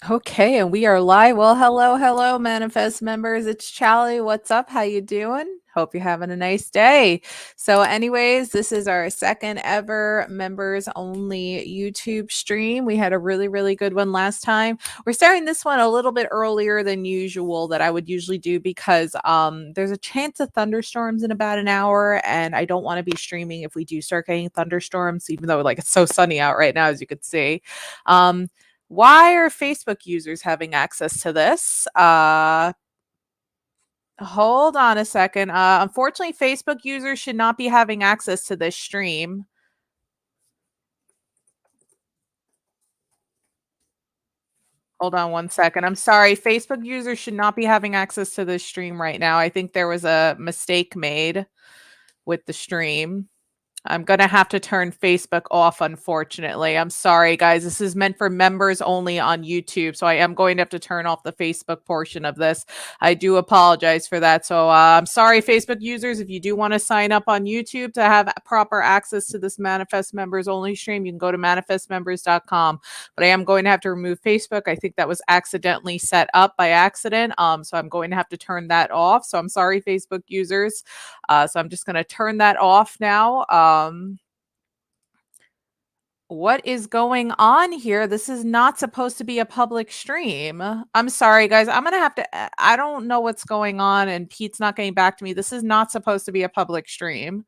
Okay, and we are live. Well, hello, Manifest members. It's Charlie. What's up? How you doing? Hope you're having a nice day. So, anyways, this is our second ever members only YouTube stream. We had a really good one last time. We're starting this one a little bit earlier than usual that I would usually do because there's a chance of thunderstorms in about an hour, and I don't want to be streaming if we do start getting thunderstorms, even though like it's so sunny out right now, as you could see. Why are Facebook users having access to this? Hold on a second. Unfortunately, Facebook users should not be having access to this stream. Hold on one second. I'm sorry. Facebook users should not be having access to this stream right now. I think there was a mistake made with the stream. I'm going to have to turn Facebook off, unfortunately. I'm sorry, guys. This is meant for members only on YouTube, so I am going to have to turn off the Facebook portion of this. I do apologize for that. So I'm sorry, Facebook users. If you do want to sign up on YouTube to have proper access to this Manifest Members Only stream, you can go to manifestmembers.com. But I am going to have to remove Facebook. I think that was accidentally set up by accident. So I'm going to have to turn that off. So I'm sorry, Facebook users. So I'm just going to turn that off now. What is going on here? This is not supposed to be a public stream. I'm sorry, guys. I'm going to have to, I don't know what's going on, and Pete's not getting back to me. This is not supposed to be a public stream.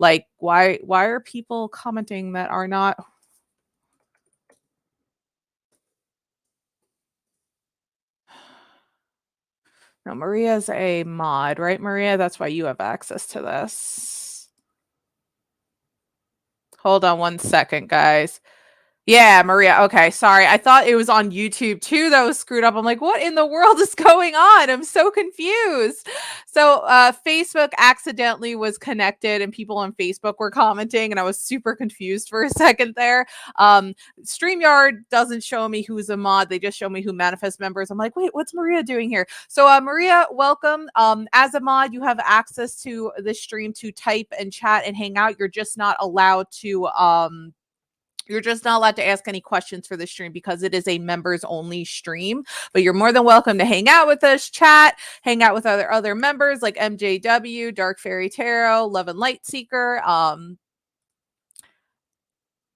Like, why are people commenting that are not? No, Maria's a mod, right, Maria? That's why you have access to this. Hold on one second, guys. Yeah, Maria. Okay, sorry. I thought it was on YouTube too that was screwed up. I'm like, what in the world is going on? I'm so confused. So, Facebook accidentally was connected, and people on Facebook were commenting, and I was super confused for a second there. StreamYard doesn't show me who's a mod; they just show me who Manifest members. I'm like, wait, what's Maria doing here? So, Maria, welcome. As a mod, you have access to the stream to type and chat and hang out. You're just not allowed to ask any questions for the stream because it is a members only stream, but you're more than welcome to hang out with us, chat, hang out with other members like MJW, Dark Fairy Tarot, Love and Light Seeker.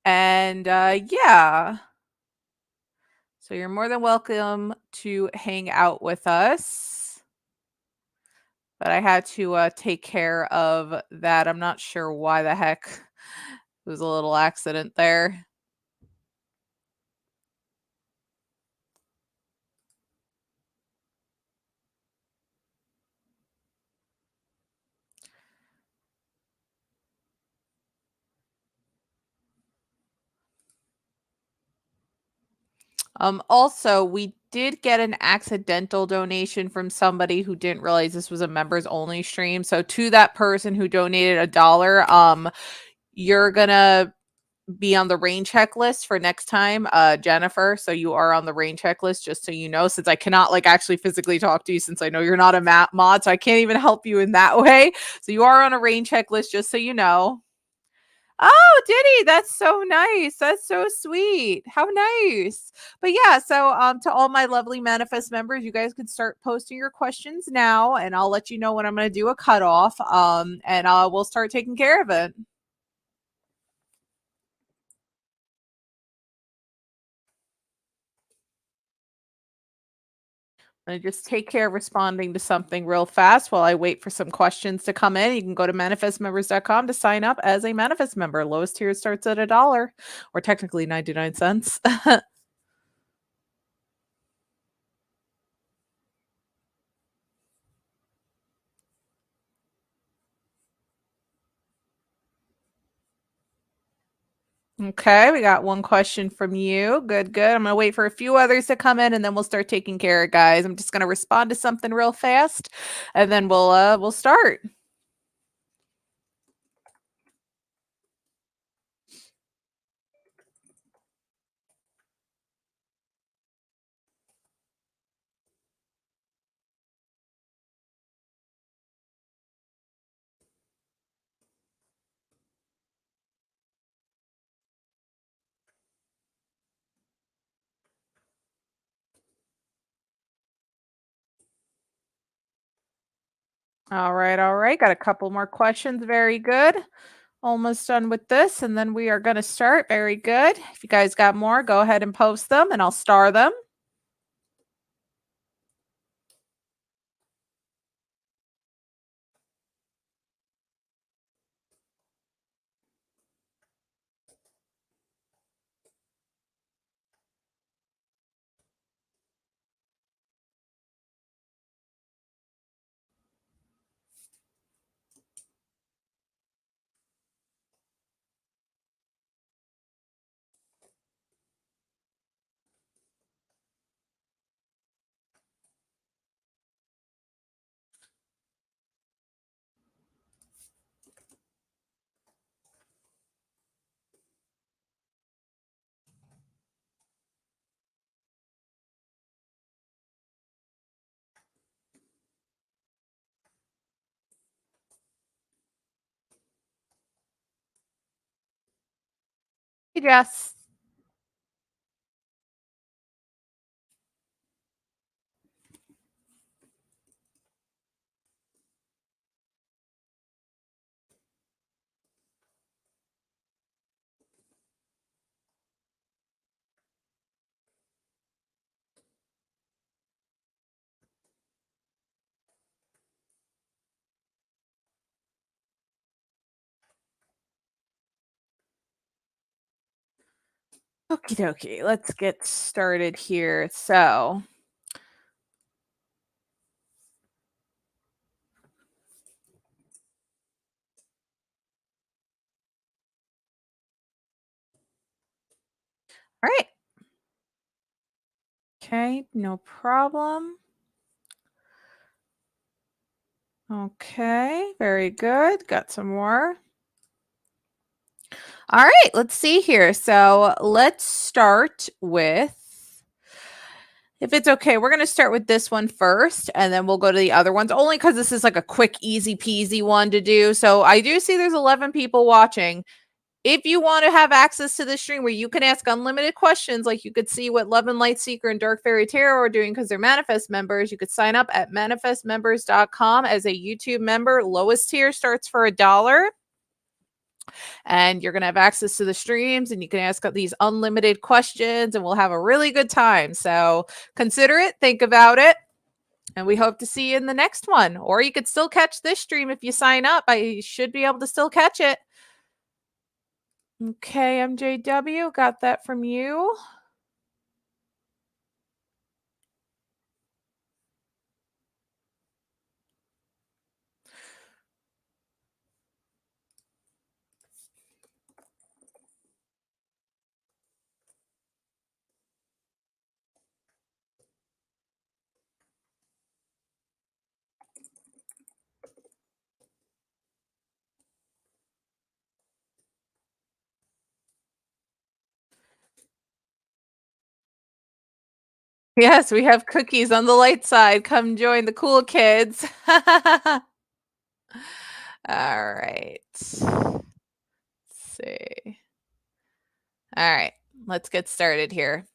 Yeah. So you're more than welcome to hang out with us. But I had to take care of that. I'm not sure why the heck. It was a little accident there. Also, we did get an accidental donation from somebody who didn't realize this was a members only stream. So to that person who donated $1, you're gonna be on the rain checklist for next time, Jennifer. So you are on the rain checklist, just so you know, since I cannot like actually physically talk to you, since I know you're not a mod, so I can't even help you in that way. So you are on a rain checklist, just so you know. Oh, did he? That's so nice. That's so sweet. How nice. But yeah, so to all my lovely Manifest members, you guys can start posting your questions now, and I'll let you know when I'm going to do a cutoff. And we'll start taking care of it. I just take care of responding to something real fast while I wait for some questions to come in. You can go to manifestmembers.com to sign up as a Manifest member. Lowest tier starts at $1, or technically 99 cents. Okay, we got one question from you. Good. I'm gonna wait for a few others to come in, and then we'll start taking care of guys. I'm just gonna respond to something real fast, and then we'll start. All right, all right. Got a couple more questions. Very good. Almost done with this, and then we are going to start. Very good. If you guys got more, go ahead and post them, and I'll star them. Hey, Jess. Okie dokie. Let's get started here. So, all right. Okay, no problem. Okay, very good. Got some more. All right, let's see here. So let's start with, if it's okay, we're going to start with this one first, and then we'll go to the other ones, only because this is like a quick, easy peasy one to do. So I do see there's 11 people watching. If you want to have access to the stream where you can ask unlimited questions, like you could see what Love and Light Seeker and Dark Fairy Tarot are doing because they're Manifest members, you could sign up at manifestmembers.com as a YouTube member. Lowest tier starts for $1. And you're going to have access to the streams and you can ask these unlimited questions and we'll have a really good time. So consider it, think about it. And we hope to see you in the next one. Or you could still catch this stream if you sign up. I should be able to still catch it. Okay, MJW, got that from you. Yes, we have cookies on the light side. Come join the cool kids. All right. Let's see. All right, let's get started here.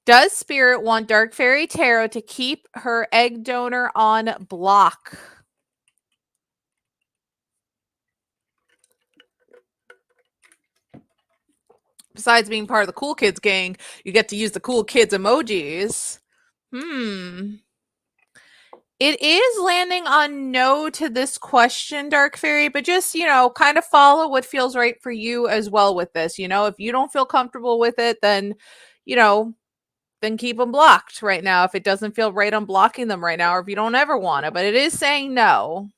Does Spirit want Dark Fairy Tarot to keep her egg donor on block? Besides being part of the cool kids gang, you get to use the cool kids emojis. It is landing on no to this question, Dark Fairy, but just, kind of follow what feels right for you as well with this. If you don't feel comfortable with it, then, then keep them blocked right now if it doesn't feel right on blocking them right now, or if you don't ever want it. But it is saying no.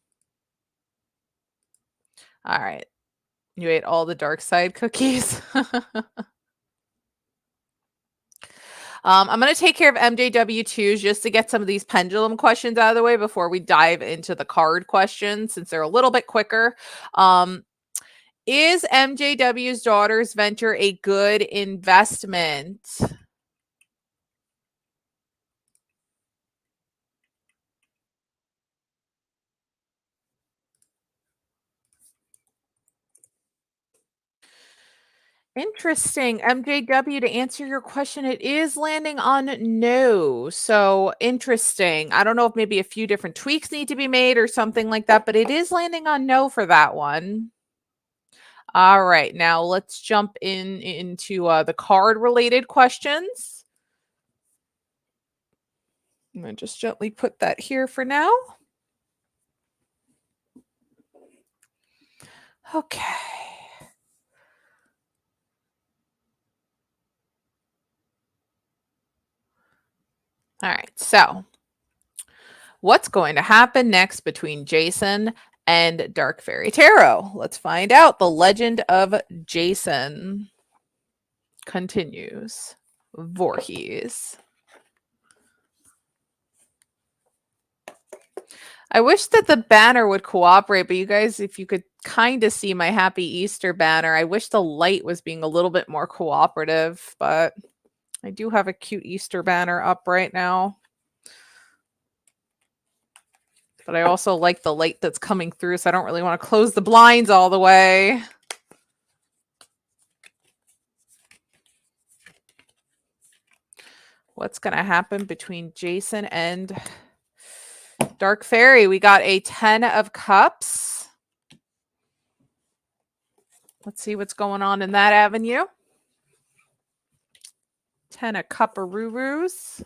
All right. You ate all the dark side cookies. I'm going to take care of MJW2s just to get some of these pendulum questions out of the way before we dive into the card questions, since they're a little bit quicker. Is MJW's daughter's venture a good investment? Interesting. MJW, to answer your question, it is landing on no. So interesting. I don't know if maybe a few different tweaks need to be made or something like that, but it is landing on no for that one. All right. Now let's jump into the card related questions. I'm going to just gently put that here for now. Okay. All right. So, what's going to happen next between Jason and Dark Fairy Tarot? Let's find out. The legend of Jason continues. Voorhees. I wish that the banner would cooperate, but you guys, if you could kind of see my Happy Easter banner, I wish the light was being a little bit more cooperative, but I do have a cute Easter banner up right now. But I also like the light that's coming through, so I don't really want to close the blinds all the way. What's going to happen between Jason and Dark Fairy? We got a 10 of Cups. Let's see what's going on in that avenue. 10 of Cup-a-roo-roos.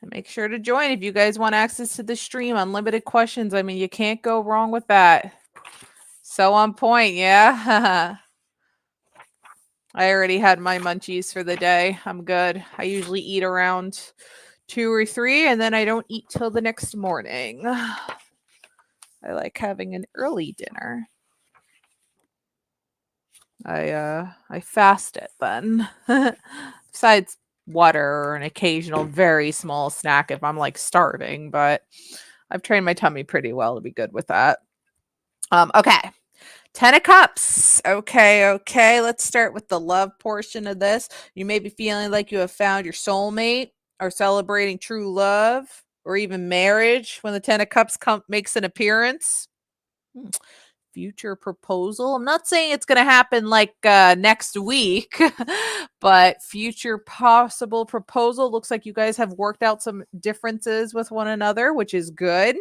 And make sure to join if you guys want access to the stream. Unlimited questions. I mean, you can't go wrong with that. So on point, yeah. I already had my munchies for the day. I'm good. I usually eat around 2 or 3, and then I don't eat till the next morning. I like having an early dinner. I fast it then. Besides water or an occasional very small snack if I'm like starving, but I've trained my tummy pretty well to be good with that. Okay. 10 of Cups. Okay. Let's start with the love portion of this. You may be feeling like you have found your soulmate or celebrating true love or even marriage when the 10 of Cups makes an appearance. Future proposal. I'm not saying it's going to happen like next week, but future possible proposal. Looks like you guys have worked out some differences with one another, which is good.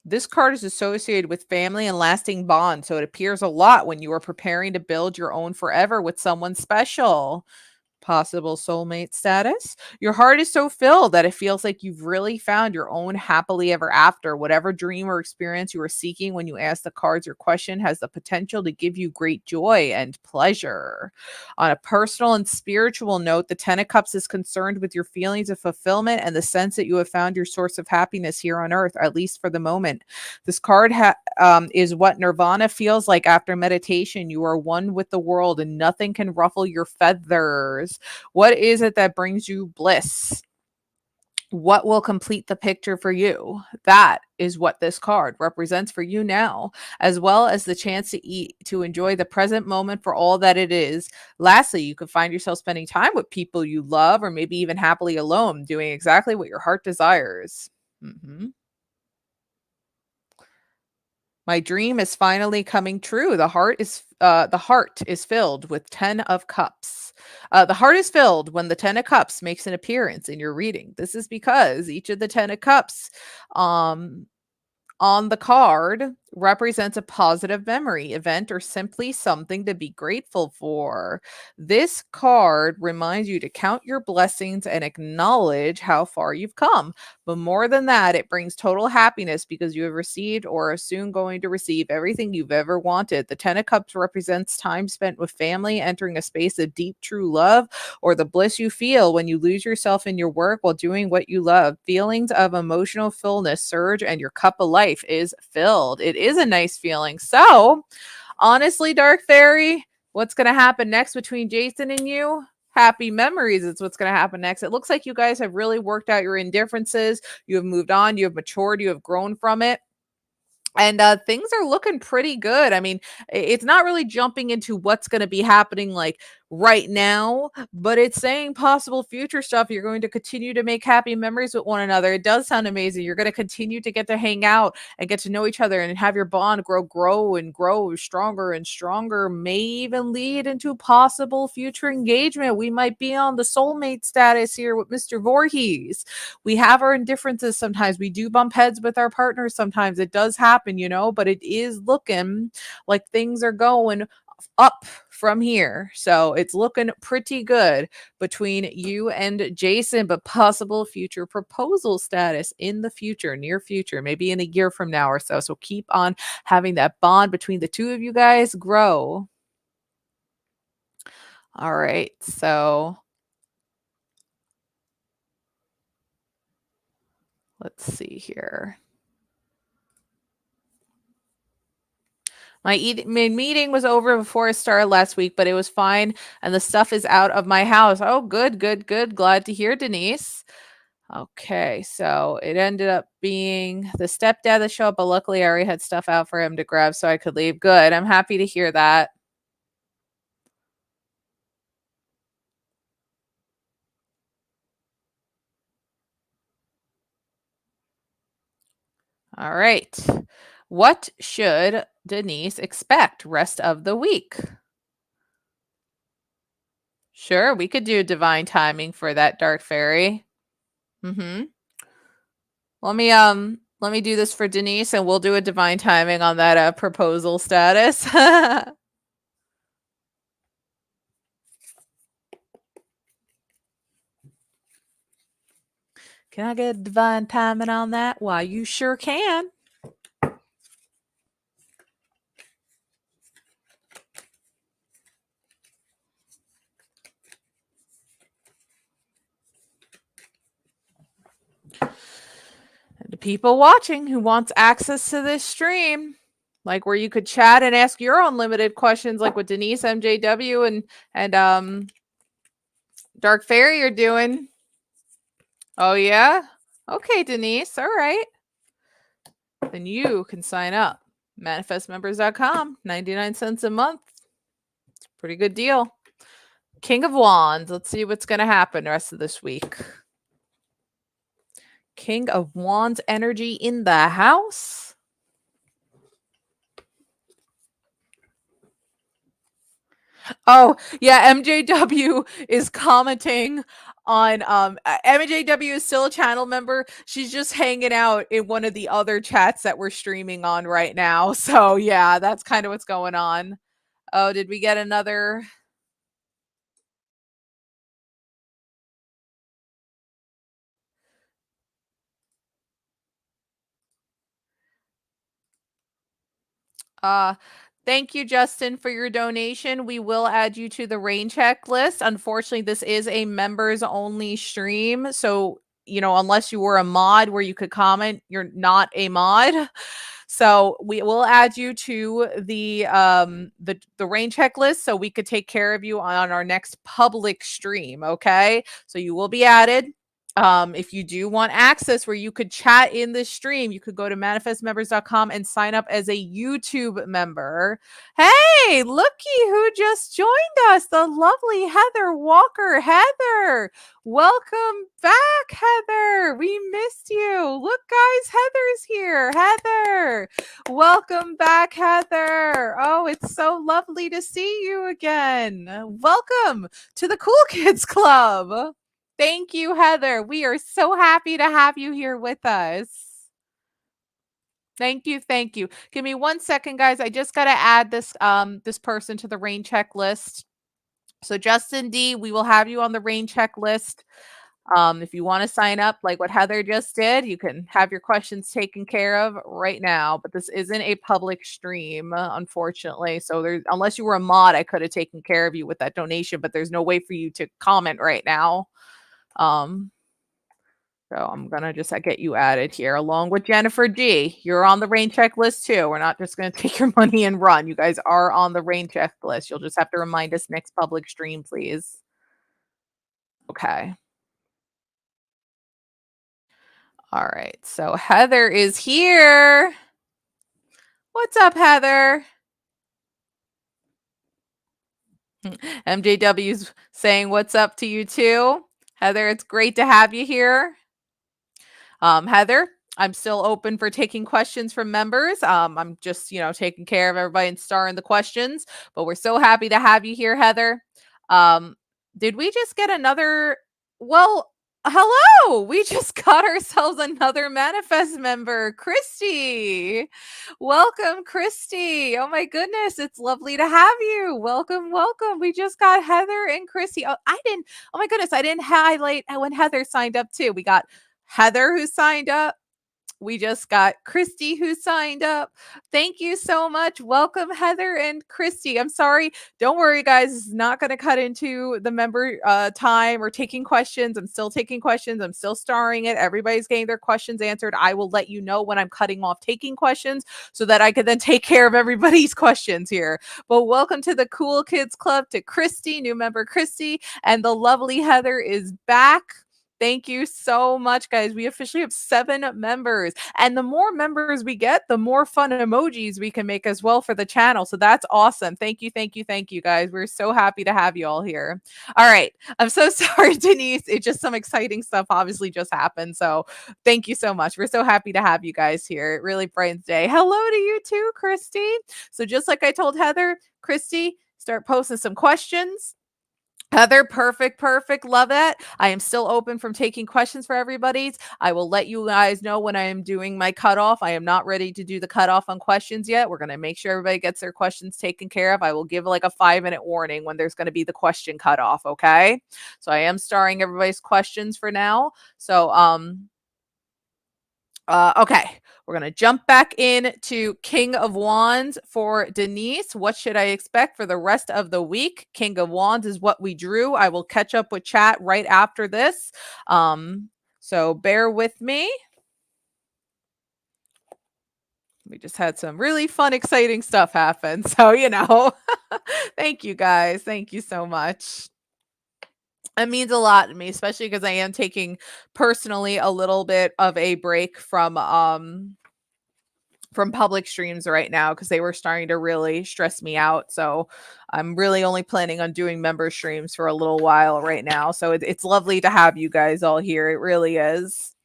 This card is associated with family and lasting bonds, so it appears a lot when you are preparing to build your own forever with someone special. Possible soulmate status. Your heart is so filled that it feels like you've really found your own happily ever after. Whatever dream or experience you were seeking when you asked the cards your question has the potential to give you great joy and pleasure. On a personal and spiritual note, the 10 of Cups is concerned with your feelings of fulfillment and the sense that you have found your source of happiness here on earth, at least for the moment. This card is what nirvana feels like after meditation. You are one with the world and nothing can ruffle your feathers. What is it that brings you bliss? What will complete the picture for you? That is what this card represents for you now, as well as the chance to enjoy the present moment for all that it is. Lastly, you could find yourself spending time with people you love, or maybe even happily alone, doing exactly what your heart desires. My dream is finally coming true. The heart is filled with 10 of Cups. The heart is filled when the 10 of Cups makes an appearance in your reading. This is because each of the 10 of Cups on the card represents a positive memory, event, or simply something to be grateful for. This card reminds you to count your blessings and acknowledge how far you've come. But more than that, it brings total happiness because you have received or are soon going to receive everything you've ever wanted. The 10 of Cups represents time spent with family, entering a space of deep, true love, or the bliss you feel when you lose yourself in your work while doing what you love. Feelings of emotional fullness surge and your cup of life is filled. It is a nice feeling. So, honestly, Dark Fairy, what's going to happen next between Jason and you? Happy memories is what's going to happen next. It looks like you guys have really worked out your indifferences. You have moved on. You have matured. You have grown from it. And things are looking pretty good. I mean, it's not really jumping into what's going to be happening like right now, but it's saying possible future stuff. You're going to continue to make happy memories with one another. It does sound amazing. You're going to continue to get to hang out and get to know each other and have your bond grow stronger and stronger, may even lead into possible future engagement. We might be on the soulmate status here with Mr. Voorhees. We have our indifferences sometimes. We do bump heads with our partners sometimes. It does happen, but it is looking like things are going up from here. So it's looking pretty good between you and Jason, but possible future proposal status in the future, near future, maybe in a year from now or so. So keep on having that bond between the two of you guys grow. All right. So let's see here. My meeting was over before it started last week, but it was fine. And the stuff is out of my house. Oh, good, good, good. Glad to hear, Denise. Okay, so it ended up being the stepdad that showed up, but luckily I already had stuff out for him to grab so I could leave. Good. I'm happy to hear that. All right. What should Denise expect rest of the week? Sure, we could do divine timing for that dark fairy. Mm-hmm. Let me do this for Denise and we'll do a divine timing on that proposal status. Can I get divine timing on that? Why, you sure can. And the people watching who wants access to this stream, like where you could chat and ask your unlimited questions, like what Denise, MJW, and Dark Fairy are doing. Oh yeah? Okay, Denise. All right. Then you can sign up. Manifestmembers.com, 99 cents a month. Pretty good deal. King of Wands. Let's see what's going to happen the rest of this week. King of Wands energy in the house. Oh, yeah, MJW is commenting on MJW is still a channel member. She's just hanging out in one of the other chats that we're streaming on right now. So, yeah, that's kind of what's going on. Oh, did we get another? Thank you, Justin, for your donation. We will add you to the rain check list. Unfortunately, this is a members only stream. So, unless you were a mod where you could comment, you're not a mod. So we will add you to the rain checklist so we could take care of you on our next public stream. Okay. So you will be added. If you do want access where you could chat in this stream, you could go to manifestmembers.com and sign up as a YouTube member. Hey, looky who just joined us, the lovely Heather Walker. Heather, welcome back, Heather. We missed you. Look, guys, Heather's here. Heather, welcome back, Heather. Oh, it's so lovely to see you again. Welcome to the Cool Kids Club. Thank you, Heather. We are so happy to have you here with us. Thank you, thank you. Give me 1 second, guys. I just got to add this person to the rain check list. So Justin D, we will have you on the rain check list. If you want to sign up like what Heather just did, you can have your questions taken care of right now. But this isn't a public stream, unfortunately. So unless you were a mod, I could have taken care of you with that donation, but there's no way for you to comment right now. So I'm going to just get you added here along with Jennifer G. You're on the rain check list too. We're not just going to take your money and run. You guys are on the rain check list. You'll just have to remind us next public stream, please. Okay. All right. So Heather is here. What's up, Heather? MJW's saying what's up to you too. Heather, it's great to have you here. Heather, I'm still open for taking questions from members. I'm just, taking care of everybody and starring the questions, but we're so happy to have you here, Heather. Did we just get another? Well, hello. We just got ourselves another manifest member, Christy. Welcome, Christy. Oh my goodness, it's lovely to have you. Welcome, welcome. We just got Heather and Christy. Oh my goodness, I didn't highlight when Heather signed up too. We got Heather who signed up. We just got Christy who signed up. Thank you so much. Welcome, Heather and Christy. I'm sorry. Don't worry, guys. It's not going to cut into the member time or taking questions. I'm still taking questions. I'm still starring it. Everybody's getting their questions answered. I will let you know when I'm cutting off taking questions so that I can then take care of everybody's questions here. But welcome to the Cool Kids Club, to Christy, new member Christy, and the lovely Heather is back. Thank you so much, guys. We officially have 7 members. And the more members we get, the more fun emojis we can make as well for the channel. So that's awesome. Thank you, thank you, thank you, guys. We're so happy to have you all here. All right. I'm so sorry, Denise. It's just some exciting stuff obviously just happened. So thank you so much. We're so happy to have you guys here. It really brightens the day. Hello to you too, Christy. So just like I told Heather, Christy, start posting some questions. Heather, perfect. Love it. I am still open from taking questions for everybody's. I will let you guys know when I am doing my cutoff. I am not ready to do the cutoff on questions yet. We're going to make sure everybody gets their questions taken care of. I will give like a 5-minute warning when there's going to be the question cutoff. Okay. So I am starring everybody's questions for now. So, okay, we're going to jump back in to King of Wands for Denise. What should I expect for the rest of the week? King of Wands is what we drew. I will catch up with chat right after this. So bear with me. We just had some really fun, exciting stuff happen. So, thank you guys. Thank you so much. It means a lot to me, especially because I am taking personally a little bit of a break from public streams right now because they were starting to really stress me out. So I'm really only planning on doing member streams for a little while right now. So it's lovely to have you guys all here. It really is.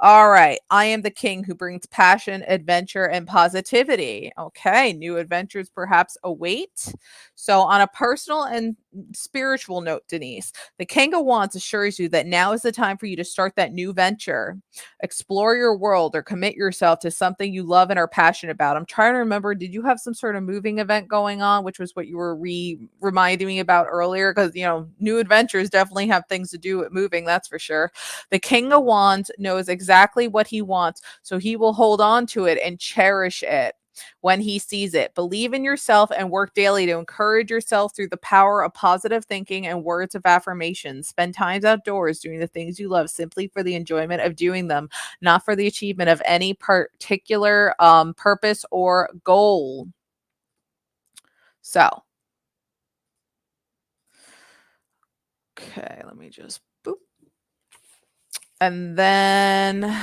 All right. I am the king who brings passion, adventure, and positivity. Okay. New adventures perhaps await. So, on a personal and spiritual note, Denise, the King of Wands assures you that now is the time for you to start that new venture. Explore your world or commit yourself to something you love and are passionate about. I'm trying to remember, did you have some sort of moving event going on, which was what you were reminding me about earlier? Because, new adventures definitely have things to do with moving, that's for sure. The King of Wands knows exactly what he wants, so he will hold on to it and cherish it when he sees it. Believe in yourself and work daily to encourage yourself through the power of positive thinking and words of affirmation. Spend times outdoors doing the things you love simply for the enjoyment of doing them, not for the achievement of any particular purpose or goal. So, okay, let me just boop. And then,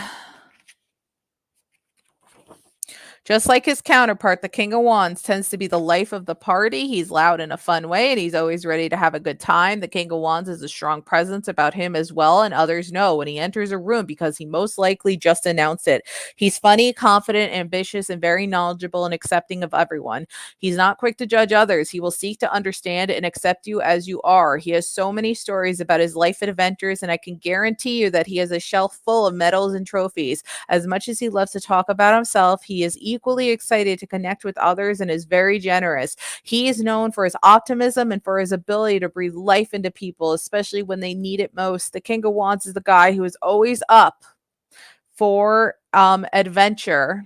just like his counterpart, the King of Wands tends to be the life of the party. He's loud in a fun way, and he's always ready to have a good time. The King of Wands has a strong presence about him as well, and others know when he enters a room because he most likely just announced it. He's funny, confident, ambitious, and very knowledgeable and accepting of everyone. He's not quick to judge others. He will seek to understand and accept you as you are. He has so many stories about his life adventures, and I can guarantee you that he has a shelf full of medals and trophies. As much as he loves to talk about himself, he is equally excited to connect with others and is very generous. He is known for his optimism and for his ability to breathe life into people, especially when they need it most. The King of Wands is the guy who is always up for adventure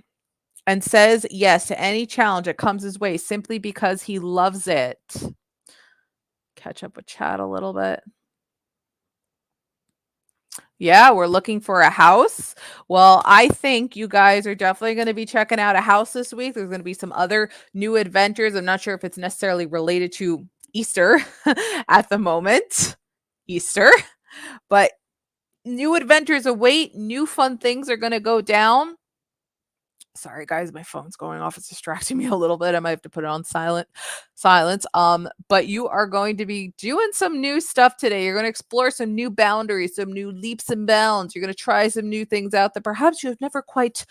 and says yes to any challenge that comes his way simply because he loves it. Catch up with chat a little bit. Yeah, we're looking for a house. Well, I think you guys are definitely going to be checking out a house this week. There's going to be some other new adventures. I'm not sure if it's necessarily related to Easter at the moment. Easter. But new adventures await. New fun things are going to go down. Sorry, guys, my phone's going off. It's distracting me a little bit. I might have to put it on silence. But you are going to be doing some new stuff today. You're going to explore some new boundaries, some new leaps and bounds. You're going to try some new things out that perhaps you have never quite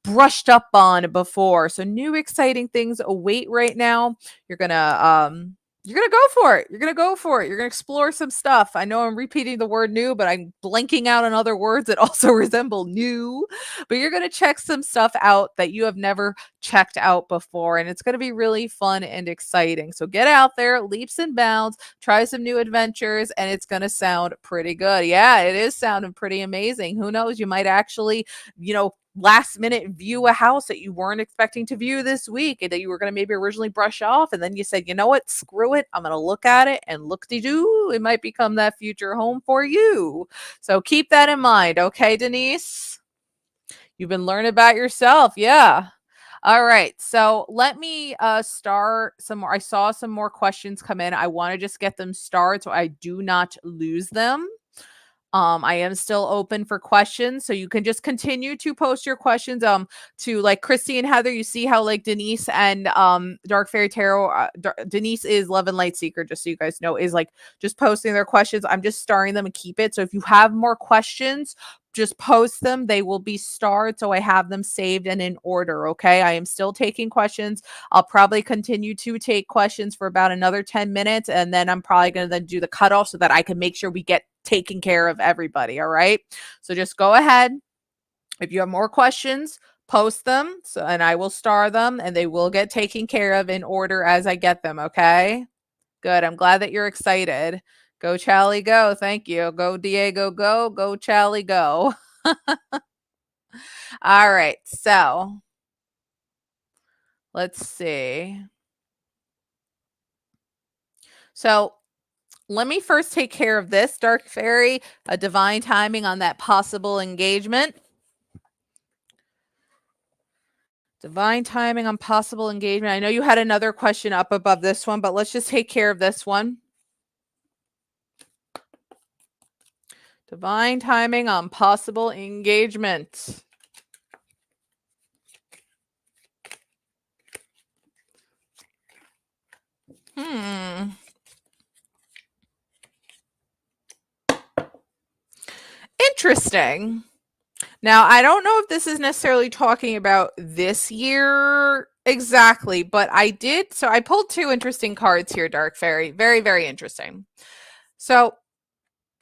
brushed up on before. So new exciting things await right now. You're going to go for it. You're going to go for it. You're going to explore some stuff. I know I'm repeating the word new, but I'm blanking out on other words that also resemble new. But you're going to check some stuff out that you have never checked out before. And it's going to be really fun and exciting. So get out there, leaps and bounds, try some new adventures, and it's going to sound pretty good. Yeah, it is sounding pretty amazing. Who knows? You might actually, last minute view a house that you weren't expecting to view this week and that you were going to maybe originally brush off. And then you said, you know what, screw it. I'm going to look at it, and look-de-doo, it might become that future home for you. So keep that in mind. Okay, Denise? You've been learning about yourself. Yeah. All right. So let me start some more. I saw some more questions come in. I want to just get them started so I do not lose them. I am still open for questions, so you can just continue to post your questions to like Christy and Heather. You see how like Denise and Dark Fairy Tarot, Denise is Love and Light Seeker, just so you guys know, is like just posting their questions. I'm just starring them and keep it. So if you have more questions, just post them. They will be starred, so I have them saved and in order. Okay, I am still taking questions. I'll probably continue to take questions for about another 10 minutes, and then I'm probably going to then do the cutoff so that I can make sure we get taking care of everybody. All right, so just go ahead. If you have more questions, post them, and I will star them, and they will get taken care of in order as I get them. Okay, good. I'm glad that you're excited. Go Charlie, go. Thank you. Go Diego, go. Go Charlie, go. All right, so let's see. So let me first take care of this, Dark Fairy, a divine timing on that possible engagement. Divine timing on possible engagement. I know you had another question up above this one, but let's just take care of this one. Divine timing on possible engagement. Interesting. Now, I don't know if this is necessarily talking about this year exactly, but I did. So I pulled two interesting cards here, Dark Fairy. Very, very interesting. So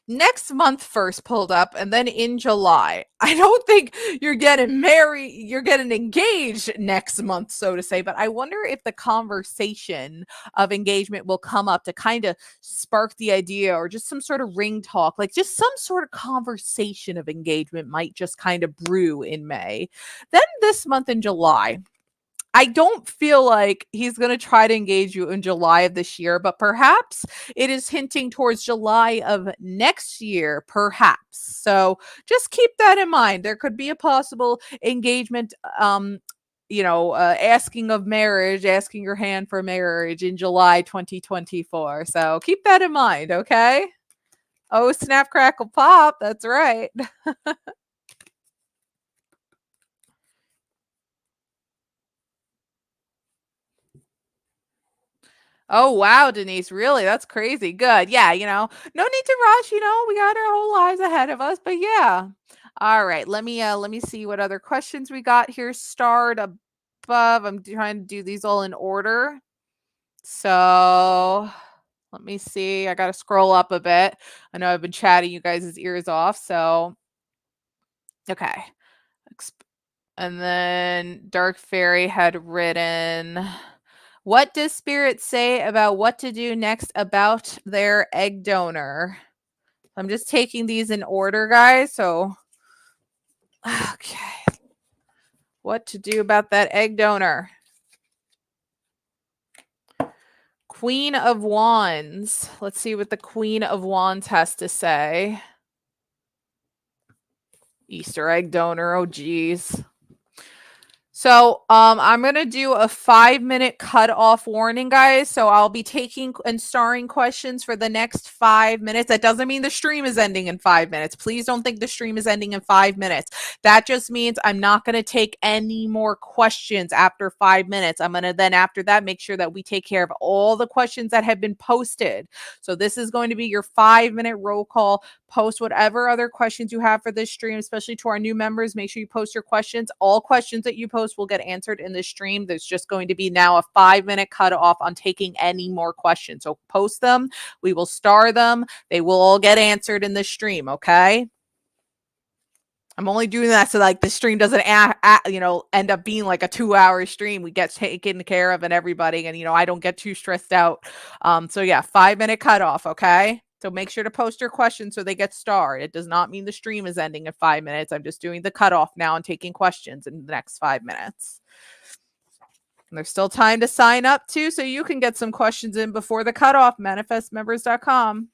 next month first pulled up, and then in July. I don't think you're getting married, you're getting engaged next month, so to say, but I wonder if the conversation of engagement will come up to kind of spark the idea, or just some sort of ring talk, like just some sort of conversation of engagement might just kind of brew in May. Then this month in July, I don't feel like he's going to try to engage you in July of this year, but perhaps it is hinting towards July of next year, perhaps. So just keep that in mind. There could be a possible engagement, asking of marriage, asking your hand for marriage in July 2024. So keep that in mind, okay? Oh, snap, crackle, pop. That's right. Oh, wow, Denise. Really? That's crazy. Good. Yeah, no need to rush, we got our whole lives ahead of us, but yeah. All right. Let me see what other questions we got here. Starred above. I'm trying to do these all in order. So let me see. I got to scroll up a bit. I know I've been chatting you guys' ears off. So, okay. And then Dark Fairy had written, what does Spirit say about what to do next about their egg donor? I'm just taking these in order, guys. So, okay. What to do about that egg donor? Queen of Wands. Let's see what the Queen of Wands has to say. Easter egg donor. Oh, geez. So, I'm gonna do a 5-minute cutoff warning, guys. So I'll be taking and starring questions for the next 5 minutes. That doesn't mean the stream is ending in 5 minutes. Please don't think the stream is ending in 5 minutes. That just means I'm not gonna take any more questions after 5 minutes. I'm gonna then after that make sure that we take care of all the questions that have been posted. So this is going to be your 5-minute roll call. Post whatever other questions you have for this stream, especially to our new members. Make sure you post your questions. All questions that you post will get answered in this stream. There's just going to be now a 5-minute cutoff on taking any more questions. So post them. We will star them. They will all get answered in the stream. Okay. I'm only doing that so like the stream doesn't end up being like a 2-hour stream. We get taken care of and everybody, and I don't get too stressed out. So yeah, 5-minute cutoff. Okay. So make sure to post your questions so they get starred. It does not mean the stream is ending in 5 minutes. I'm just doing the cutoff now and taking questions in the next 5 minutes. And there's still time to sign up too, so you can get some questions in before the cutoff. Manifestmembers.com.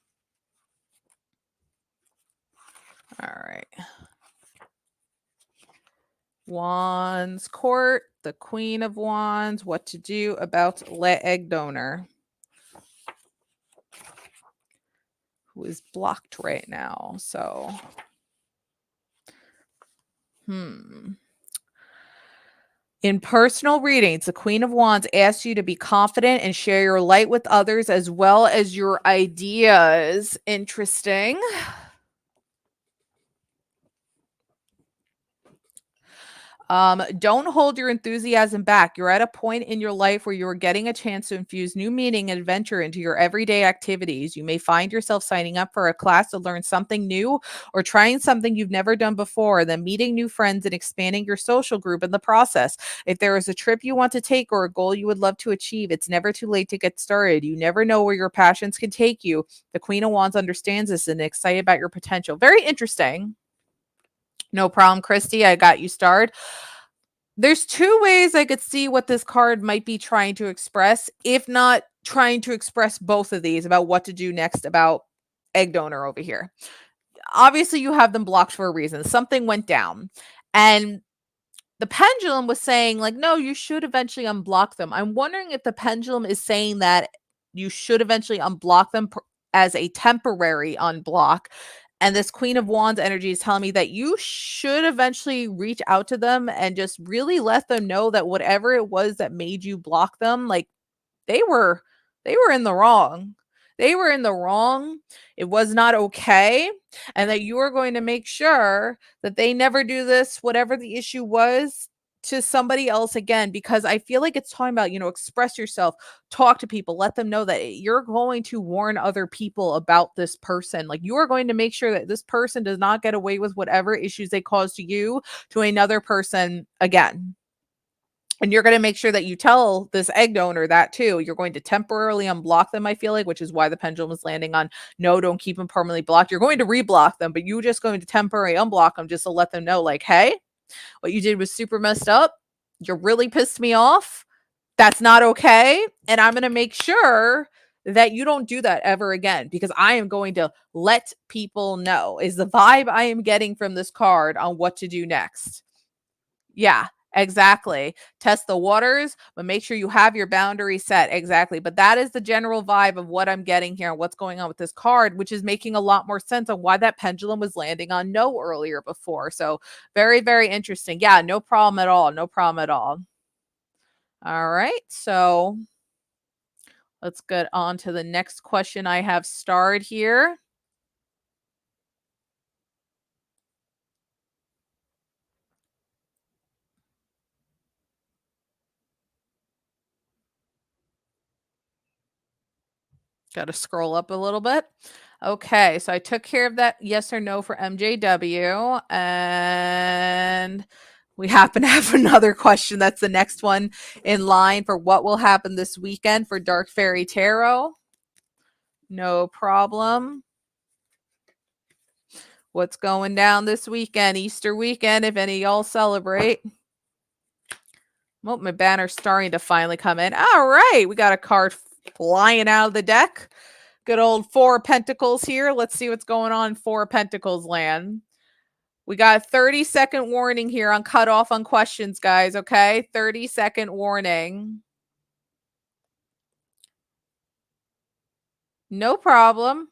All right. Wands court, the Queen of Wands, what to do about le egg donor, who is blocked right now. So, in personal readings, the Queen of Wands asks you to be confident and share your light with others as well as your ideas. Interesting. Don't hold your enthusiasm back. You're at a point in your life where you're getting a chance to infuse new meaning and adventure into your everyday activities. You may find yourself signing up for a class to learn something new or trying something you've never done before, then meeting new friends and expanding your social group in the process. If there is a trip you want to take or a goal you would love to achieve, it's never too late to get started. You never know where your passions can take you. The Queen of Wands understands this and is excited about your potential. Very interesting. No problem, Christy. I got you started. There's 2 ways I could see what this card might be trying to express, if not trying to express both of these about what to do next about egg donor over here. Obviously, you have them blocked for a reason. Something went down. And the pendulum was saying, like, no, you should eventually unblock them. I'm wondering if the pendulum is saying that you should eventually unblock them as a temporary unblock. And this Queen of Wands energy is telling me that you should eventually reach out to them and just really let them know that whatever it was that made you block them, like they were in the wrong. They were in the wrong. It was not okay. And that you are going to make sure that they never do this, whatever the issue was, to somebody else again, because I feel like it's talking about, express yourself, talk to people, let them know that you're going to warn other people about this person. Like you are going to make sure that this person does not get away with whatever issues they caused to you to another person again. And you're going to make sure that you tell this egg donor that too. You're going to temporarily unblock them, I feel like, which is why the pendulum is landing on no, don't keep them permanently blocked. You're going to reblock them, but you're just going to temporarily unblock them just to let them know, like, hey, what you did was super messed up. You really pissed me off. That's not okay. And I'm going to make sure that you don't do that ever again, because I am going to let people know, is the vibe I am getting from this card on what to do next. Yeah. Exactly. Test the waters, but make sure you have your boundary set. Exactly. But that is the general vibe of what I'm getting here and what's going on with this card, which is making a lot more sense on why that pendulum was landing on no earlier before. So very, very interesting. Yeah, no problem at all. No problem at all. All right. So let's get on to the next question I have starred here. Got to scroll up a little bit. Okay, so I took care of that yes or no for MJW, and we happen to have another question. That's the next one in line for what will happen this weekend for Dark Fairy Tarot. No problem. What's going down this weekend? Easter weekend, if any of y'all celebrate. Well, my banner's starting to finally come in. All right, we got a card flying out of the deck. Good old 4 of Pentacles here. Let's see what's going on in 4 of Pentacles land. We got a 30-second warning here on cutoff on questions, guys, okay? 30-second warning. No problem.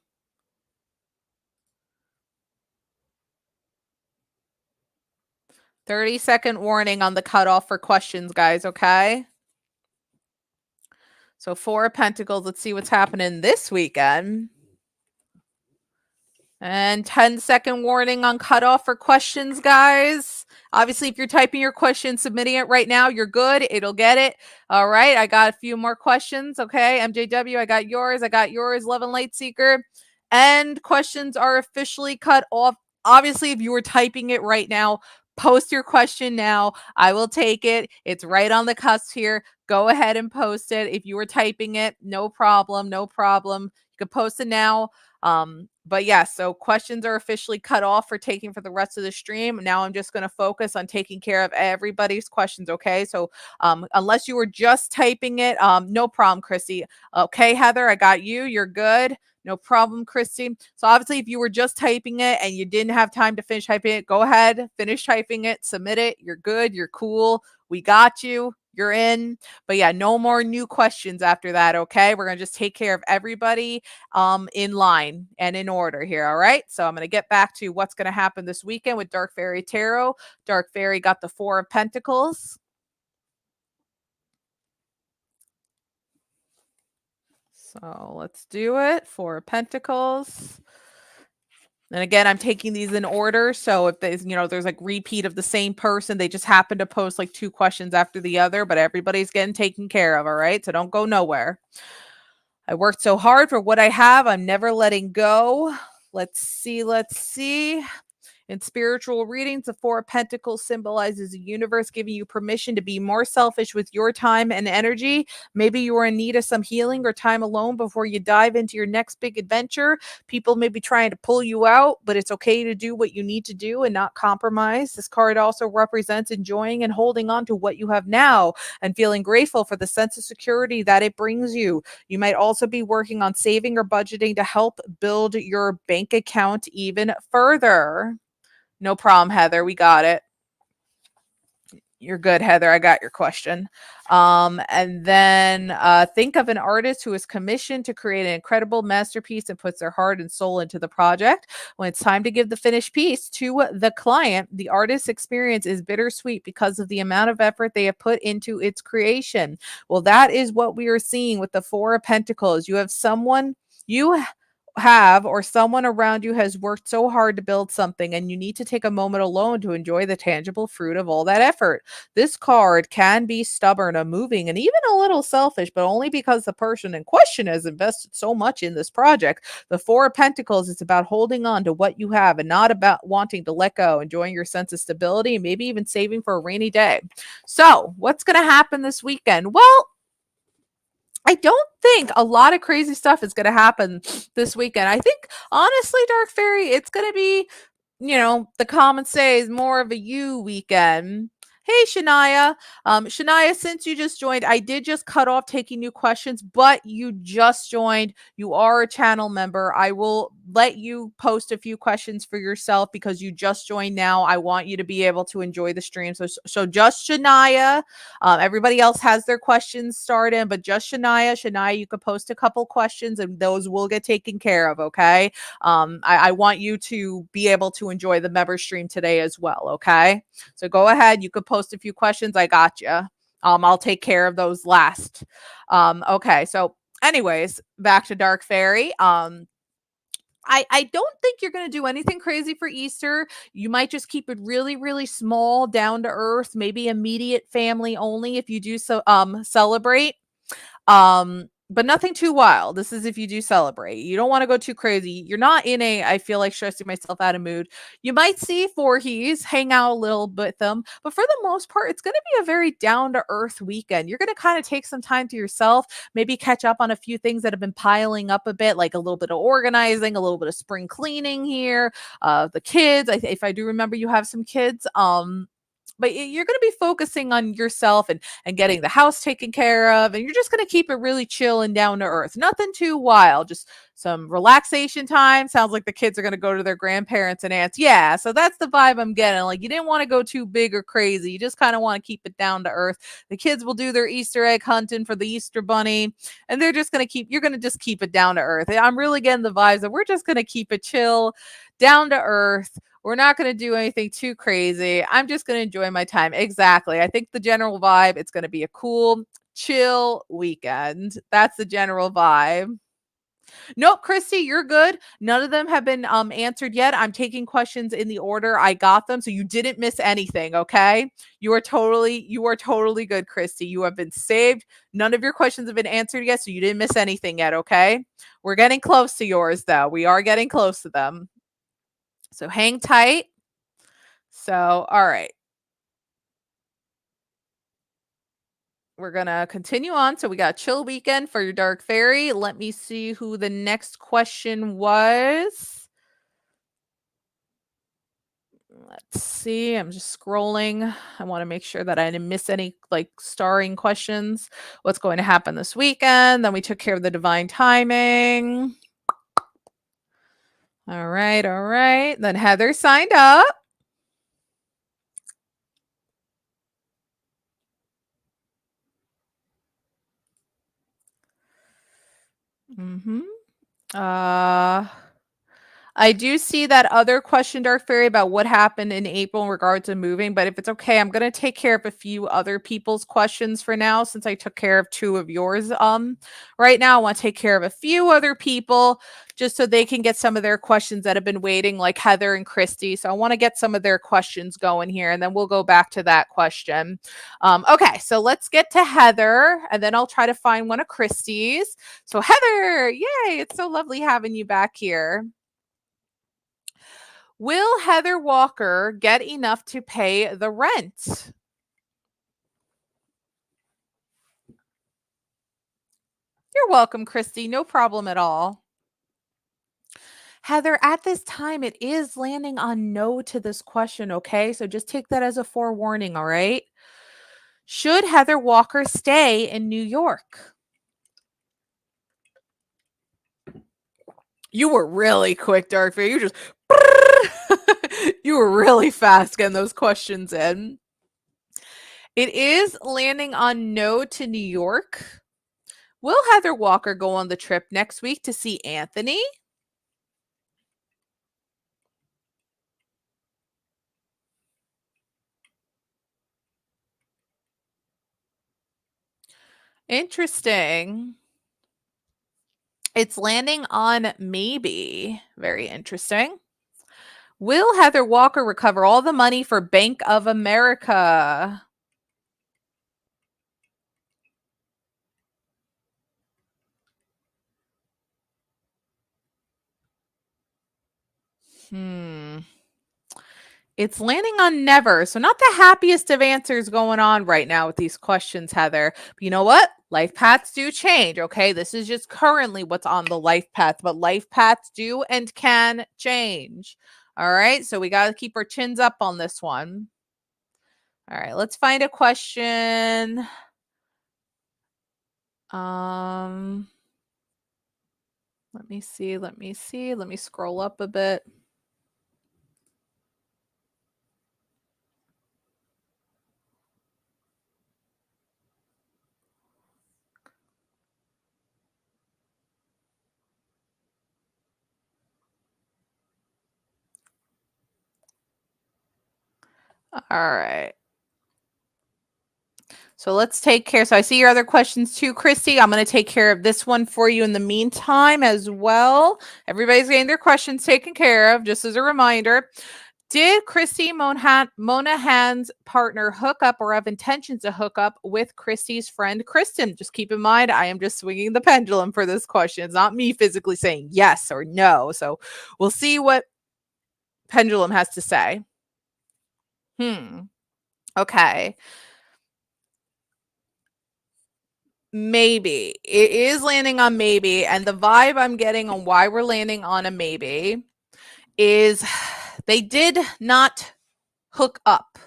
30-second warning on the cutoff for questions, guys, okay? So 4 of Pentacles. Let's see what's happening this weekend. And 10-second warning on cutoff for questions, guys. Obviously, if you're typing your question, submitting it right now, you're good. It'll get it. All right. I got a few more questions. Okay. MJW, I got yours. I got yours. Love and Light Seeker. And questions are officially cut off. Obviously, if you were typing it right now, post your question now. I will take it. It's right on the cusp here. Go ahead and post it. If you were typing it, no problem. No problem. You can post it now. But yeah, so questions are officially cut off for taking for the rest of the stream. Now I'm just going to focus on taking care of everybody's questions. Okay. So, unless you were just typing it, no problem, Chrissy. Okay, Heather, I got you. You're good. No problem, Christy. So obviously, if you were just typing it and you didn't have time to finish typing it, go ahead, finish typing it, submit it. You're good. You're cool. We got you. You're in. But yeah, no more new questions after that. Okay. We're going to just take care of everybody in line and in order here. All right. So I'm going to get back to what's going to happen this weekend with Dark Fairy Tarot. Dark Fairy got the 4 of Pentacles. So let's do it. 4 of Pentacles. And again, I'm taking these in order. So if there's, there's like repeat of the same person, they just happen to post like 2 questions after the other, but everybody's getting taken care of. All right. So don't go nowhere. I worked so hard for what I have. I'm never letting go. Let's see. Let's see. In spiritual readings, the 4 of Pentacles symbolizes the universe giving you permission to be more selfish with your time and energy. Maybe you are in need of some healing or time alone before you dive into your next big adventure. People may be trying to pull you out, but it's okay to do what you need to do and not compromise. This card also represents enjoying and holding on to what you have now and feeling grateful for the sense of security that it brings you. You might also be working on saving or budgeting to help build your bank account even further. No problem, Heather. We got it. You're good, Heather. I got your question. And then think of an artist who is commissioned to create an incredible masterpiece and puts their heart and soul into the project. When it's time to give the finished piece to the client, the artist's experience is bittersweet because of the amount of effort they have put into its creation. Well, that is what we are seeing with the 4 of Pentacles. You have someone or someone around you has worked so hard to build something, and you need to take a moment alone to enjoy the tangible fruit of all that effort. This card can be stubborn, unmoving, and even a little selfish, but only because the person in question has invested so much in this project. The 4 of Pentacles is about holding on to what you have and not about wanting to let go, enjoying your sense of stability, and maybe even saving for a rainy day. So what's going to happen this weekend? Well, I don't think a lot of crazy stuff is going to happen this weekend. I think, honestly, Dark Fairy, it's going to be, the common say is more of a you weekend. Hey, Shania. Shania, since you just joined, I did just cut off taking new questions, but you just joined. You are a channel member. I will let you post a few questions for yourself because you just joined now. I want you to be able to enjoy the stream. So just Shania. Everybody else has their questions started, but just Shania. Shania, you could post a couple questions and those will get taken care of, okay? I want you to be able to enjoy the member stream today as well, okay? So go ahead. You could post a few questions. I got you. I'll take care of those last. Okay. So anyways, back to Dark Fairy. I don't think you're going to do anything crazy for Easter. You might just keep it really, really small, down to earth, maybe immediate family only if you do celebrate. But nothing too wild. This is if you do celebrate. You don't want to go too crazy. You're not in I feel like stressing myself out of mood. You might see Voorhees, hang out a little bit with them, but for the most part, it's going to be a very down to earth weekend. You're going to kind of take some time to yourself, maybe catch up on a few things that have been piling up a bit, like a little bit of organizing, a little bit of spring cleaning here. The kids, if I do remember, you have some kids. but you're going to be focusing on yourself and getting the house taken care of, and you're just going to keep it really chill and down to earth. Nothing too wild, just some relaxation time. Sounds like the kids are going to go to their grandparents and aunts. Yeah, so that's the vibe I'm getting. Like, you didn't want to go too big or crazy. You just kind of want to keep it down to earth. The kids will do their Easter egg hunting for the Easter bunny, and they're just going to you're going to just keep it down to earth. I'm really getting the vibes that we're just going to keep it chill, down to earth. We're not going to do anything too crazy. I'm just going to enjoy my time. Exactly. I think the general vibe, it's going to be a cool, chill weekend. That's the general vibe. Nope, Christy, you're good. None of them have been answered yet. I'm taking questions in the order I got them, so you didn't miss anything, okay? You are totally good, Christy. You have been saved. None of your questions have been answered yet, so you didn't miss anything yet, okay? We're getting close to yours, though. We are getting close to them. So hang tight. So, all right. We're going to continue on. So we got chill weekend for your dark fairy. Let me see who the next question was. Let's see. I'm just scrolling. I want to make sure that I didn't miss any like starring questions. What's going to happen this weekend? Then we took care of the divine timing. All right. All right. Then Heather signed up. Mm-hmm. I do see that other question, Dark Fairy, about what happened in April in regards to moving, but if it's okay, I'm going to take care of a few other people's questions for now, since I took care of 2 of yours. Right now, I want to take care of a few other people just so they can get some of their questions that have been waiting, like Heather and Christy. So I want to get some of their questions going here, and then we'll go back to that question. Okay, so let's get to Heather, and then I'll try to find one of Christy's. So Heather, yay, it's so lovely having you back here. Will Heather Walker get enough to pay the rent? You're welcome, Christy. No problem at all. Heather, at this time, it is landing on no to this question, okay? So just take that as a forewarning, all right? Should Heather Walker stay in New York? You were really quick, Dark Fairy. You just you were really fast getting those questions in. It is landing on no to New York. Will Heather Walker go on the trip next week to see Anthony? Interesting. It's landing on maybe. Very interesting. Will Heather Walker recover all the money for Bank of America? It's landing on never. So not the happiest of answers going on right now with these questions, Heather. But you know what? Life paths do change, okay? This is just currently what's on the life path, but life paths do and can change. All right? So we got to keep our chins up on this one. All right, let's find a question. Let me see. Let me scroll up a bit. All right. So let's take care. So I see your other questions too, Christy. I'm going to take care of this one for you in the meantime as well. Everybody's getting their questions taken care of, just as a reminder. Did Christy Monahan's partner hook up or have intentions to hook up with Christy's friend Kristen? Just keep in mind, I am just swinging the pendulum for this question. It's not me physically saying yes or no. So we'll see what pendulum has to say. Okay. Maybe. It is landing on maybe. And the vibe I'm getting on why we're landing on a maybe is they did not hook up.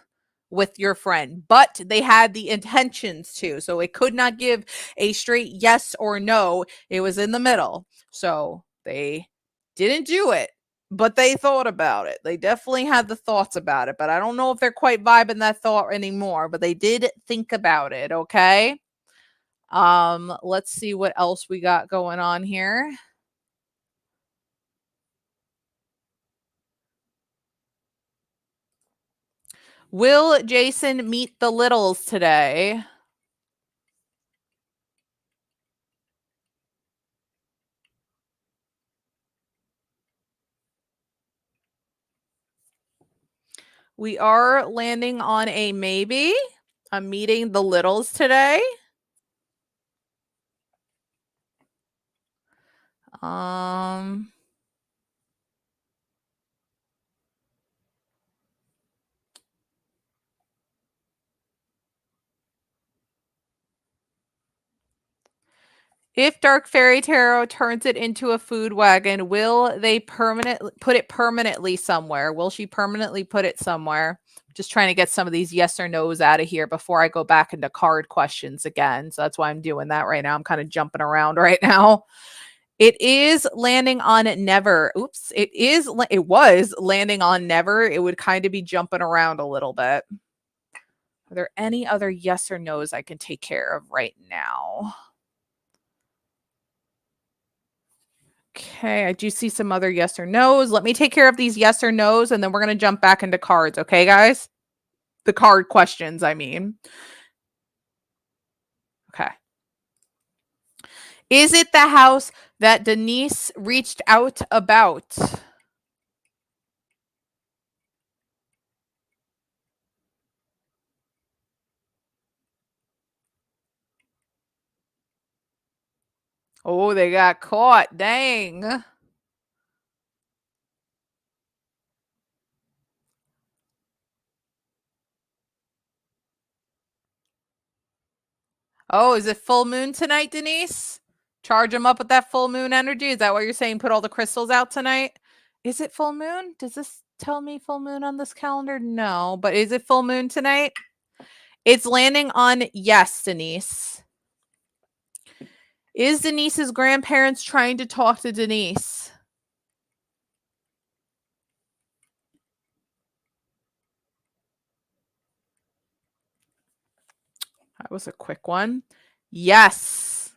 with your friend, but they had the intentions to. So it could not give a straight yes or no. It was in the middle. So they didn't do it, but they thought about it. They definitely had the thoughts about it, but I don't know if they're quite vibing that thought anymore, but they did think about it. Okay. Let's see what else we got going on here. Will Jason meet the littles today? We are landing on a maybe. I'm meeting the littles today. If Dark Fairy Tarot turns it into a food wagon, will they put it permanently somewhere? Will she permanently put it somewhere? Just trying to get some of these yes or no's out of here before I go back into card questions again. So that's why I'm doing that right now. I'm kind of jumping around right now. It is landing on never. Oops. It was landing on never. It would kind of be jumping around a little bit. Are there any other yes or no's I can take care of right now? Okay, I do see some other yes or no's. Let me take care of these yes or no's, and then we're going to jump back into cards. Okay, guys? The card questions, I mean. Okay. Is it the house that Denise reached out about? Oh, they got caught. Dang. Oh, is it full moon tonight, Denise? Charge them up with that full moon energy. Is that what you're saying? Put all the crystals out tonight? Is it full moon? Does this tell me full moon on this calendar? No, but is it full moon tonight? It's landing on yes, Denise. Is Denise's grandparents trying to talk to Denise? That was a quick one. Yes.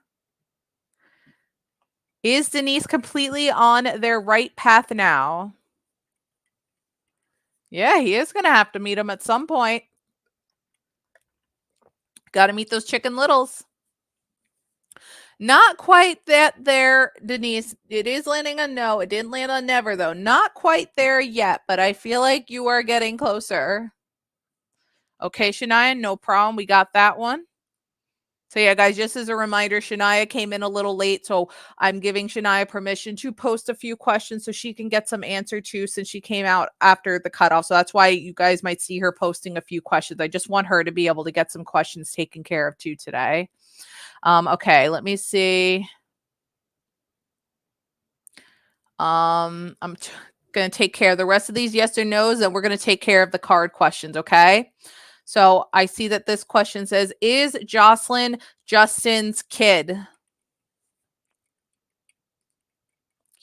Is Denise completely on their right path now? Yeah, he is going to have to meet him at some point. Got to meet those chicken littles. Not quite that there, Denise. It is landing on no. It didn't land on never, though. Not quite there yet, but I feel like you are getting closer. Okay, Shania, no problem. We got that one. So yeah, guys, just as a reminder, Shania came in a little late, so I'm giving Shania permission to post a few questions so she can get some answer to, since she came out after the cutoff. So that's why you guys might see her posting a few questions. I just want her to be able to get some questions taken care of too today. Okay, let me see. I'm going to take care of the rest of these yes or no's, and we're going to take care of the card questions, okay? So I see that this question says, is Jocelyn Justin's kid?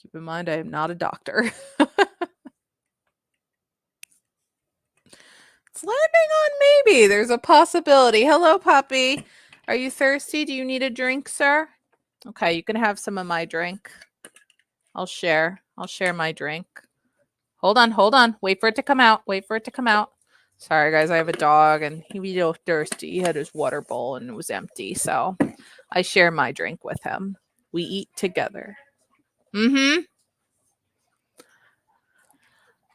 Keep in mind, I am not a doctor. It's landing on maybe. There's a possibility. Hello, puppy. Are you thirsty? Do you need a drink, sir? Okay, you can have some of my drink. I'll share. I'll share my drink. Hold on, hold on. Wait for it to come out. Wait for it to come out. Sorry, guys. I have a dog, and he was a little thirsty. He had his water bowl, and it was empty. So I share my drink with him. We eat together. Mm-hmm.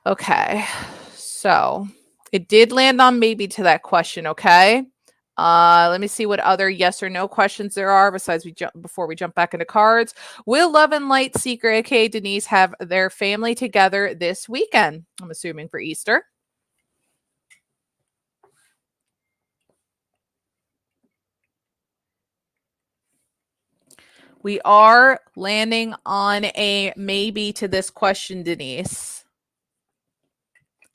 Okay. So it did land on maybe to that question, okay? Let me see what other yes or no questions there are before we jump back into cards. Will Love and Light Seeker, aka Denise, have their family together this weekend? I'm assuming for Easter. We are landing on a maybe to this question, Denise.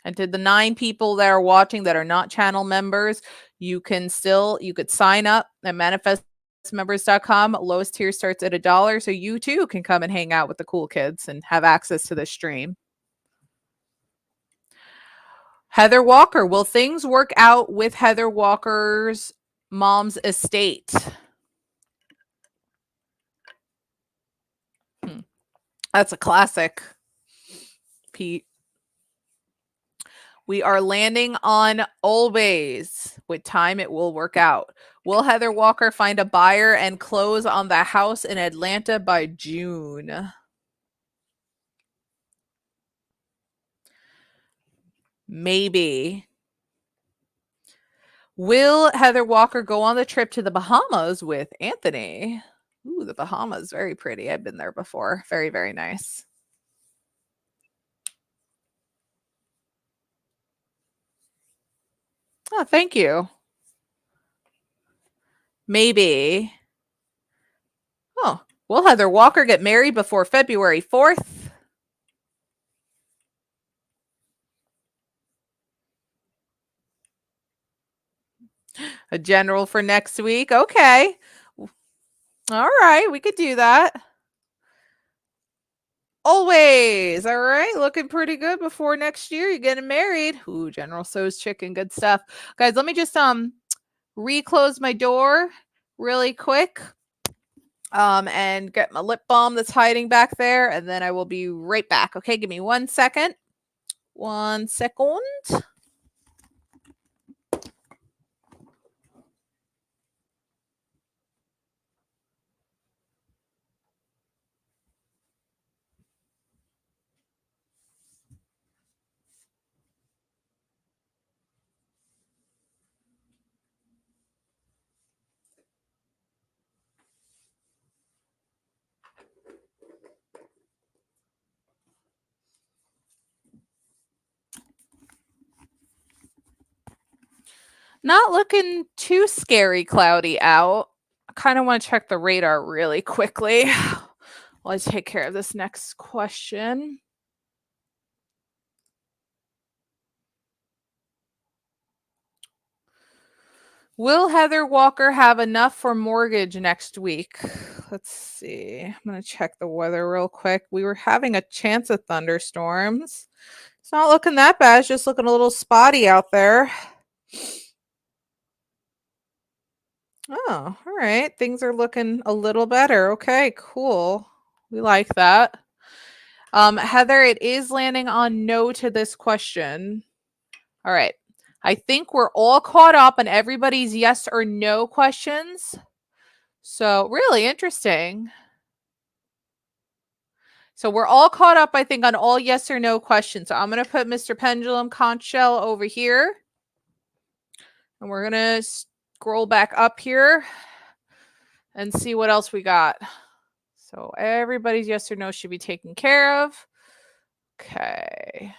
And to the 9 people that are watching that are not channel members, you could sign up at manifestmembers.com. Lowest tier starts at $1. So you too can come and hang out with the cool kids and have access to the stream. Heather Walker, will things work out with Heather Walker's mom's estate? That's a classic, Pete. We are landing on always. With time, it will work out. Will Heather Walker find a buyer and close on the house in Atlanta by June? Maybe. Will Heather Walker go on the trip to the Bahamas with Anthony? Ooh, the Bahamas, very pretty. I've been there before. Very, very nice. Oh, thank you. Maybe. Oh, will Heather Walker get married before February 4th? A general for next week. Okay. All right. We could do that. Always. All right. Looking pretty good before next year. You're getting married. Ooh, General So's chicken. Good stuff. Guys, let me just reclose my door really quick. And get my lip balm that's hiding back there, and then I will be right back. Okay, give me 1 second. 1 second. Not looking too scary cloudy out. I kind of want to check the radar really quickly. Let's take care of this next question. Will Heather Walker have enough for mortgage next week? Let's see. I'm going to check the weather real quick. We were having a chance of thunderstorms. It's not looking that bad. It's just looking a little spotty out there. Oh, all right. Things are looking a little better. Okay, cool. We like that. Heather, it is landing on no to this question. All right. I think we're all caught up on everybody's yes or no questions. So, really interesting. So, we're all caught up, I think, on all yes or no questions. So, I'm going to put Mr. Pendulum Conch Shell over here. And we're going to scroll back up here and see what else we got. So, everybody's yes or no should be taken care of. Okay.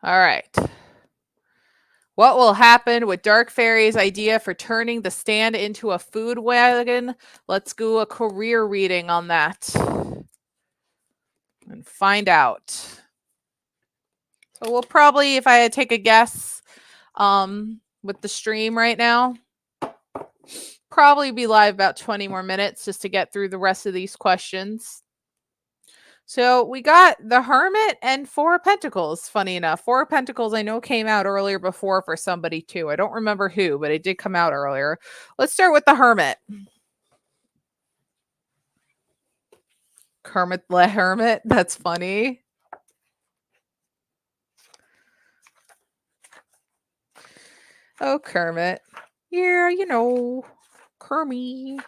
All right. What will happen with Dark Fairy's idea for turning the stand into a food wagon? Let's do a career reading on that and find out. So we'll probably, if I had to take a guess, with the stream right now, probably be live about 20 more minutes just to get through the rest of these questions. So we got the Hermit and Four of Pentacles. Funny enough, Four of Pentacles I know came out earlier before for somebody too. I don't remember who, but it did come out earlier. Let's start with the Hermit. Kermit the Hermit. That's funny. Oh, Kermit. Yeah, you know, Kermit.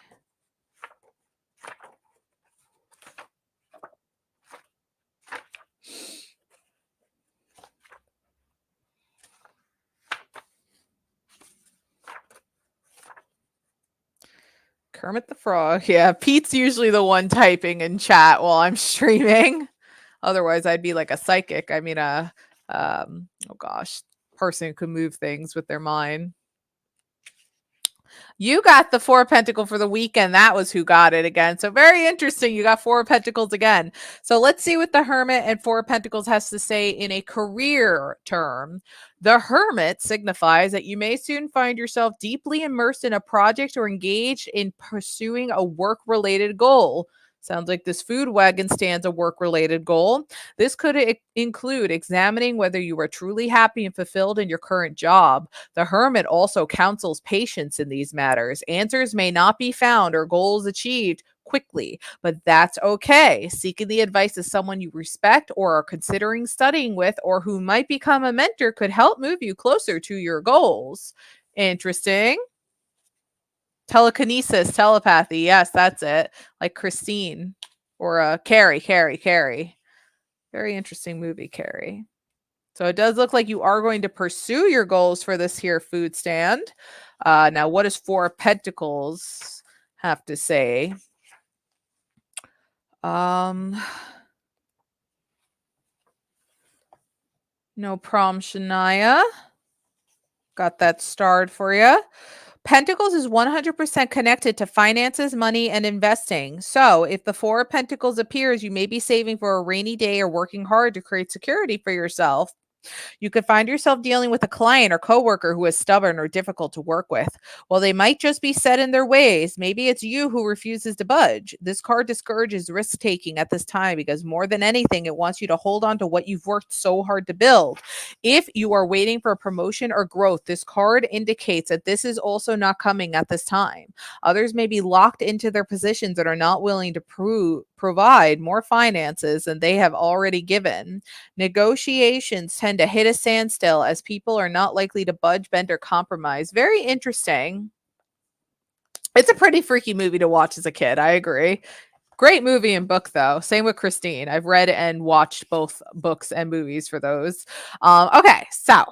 Kermit the Frog. Yeah, Pete's usually the one typing in chat while I'm streaming. Otherwise, I'd be like a psychic. I mean, oh gosh, person who can move things with their mind. You got the Four of Pentacles for the weekend. That was who got it again. So very interesting. You got Four of Pentacles again. So let's see what the Hermit and Four of Pentacles has to say in a career term. The Hermit signifies that you may soon find yourself deeply immersed in a project or engaged in pursuing a work-related goal. Sounds like this food wagon stands a work-related goal. This could include examining whether you are truly happy and fulfilled in your current job. The Hermit also counsels patience in these matters. Answers may not be found or goals achieved quickly, but that's okay. Seeking the advice of someone you respect or are considering studying with or who might become a mentor could help move you closer to your goals. Interesting. Telekinesis, telepathy. Yes, that's it. Like Christine or Carrie. Very interesting movie, Carrie. So it does look like you are going to pursue your goals for this here food stand. Now, what does Four of Pentacles have to say? No problem, Shania. Got that starred for you. Pentacles is 100% connected to finances, money, and investing. So if the Four of Pentacles appears, you may be saving for a rainy day or working hard to create security for yourself. You could find yourself dealing with a client or coworker who is stubborn or difficult to work with. While they might just be set in their ways, maybe it's you who refuses to budge. This card discourages risk taking at this time because more than anything, it wants you to hold on to what you've worked so hard to build. If you are waiting for a promotion or growth, this card indicates that this is also not coming at this time. Others may be locked into their positions and are not willing to provide more finances than they have already given. Negotiations tend to hit a standstill as people are not likely to budge, bend, or compromise. Very interesting. It's a pretty freaky movie to watch as a kid. I agree. Great movie and book, though. Same with Christine. I've read and watched both books and movies for those. Okay, so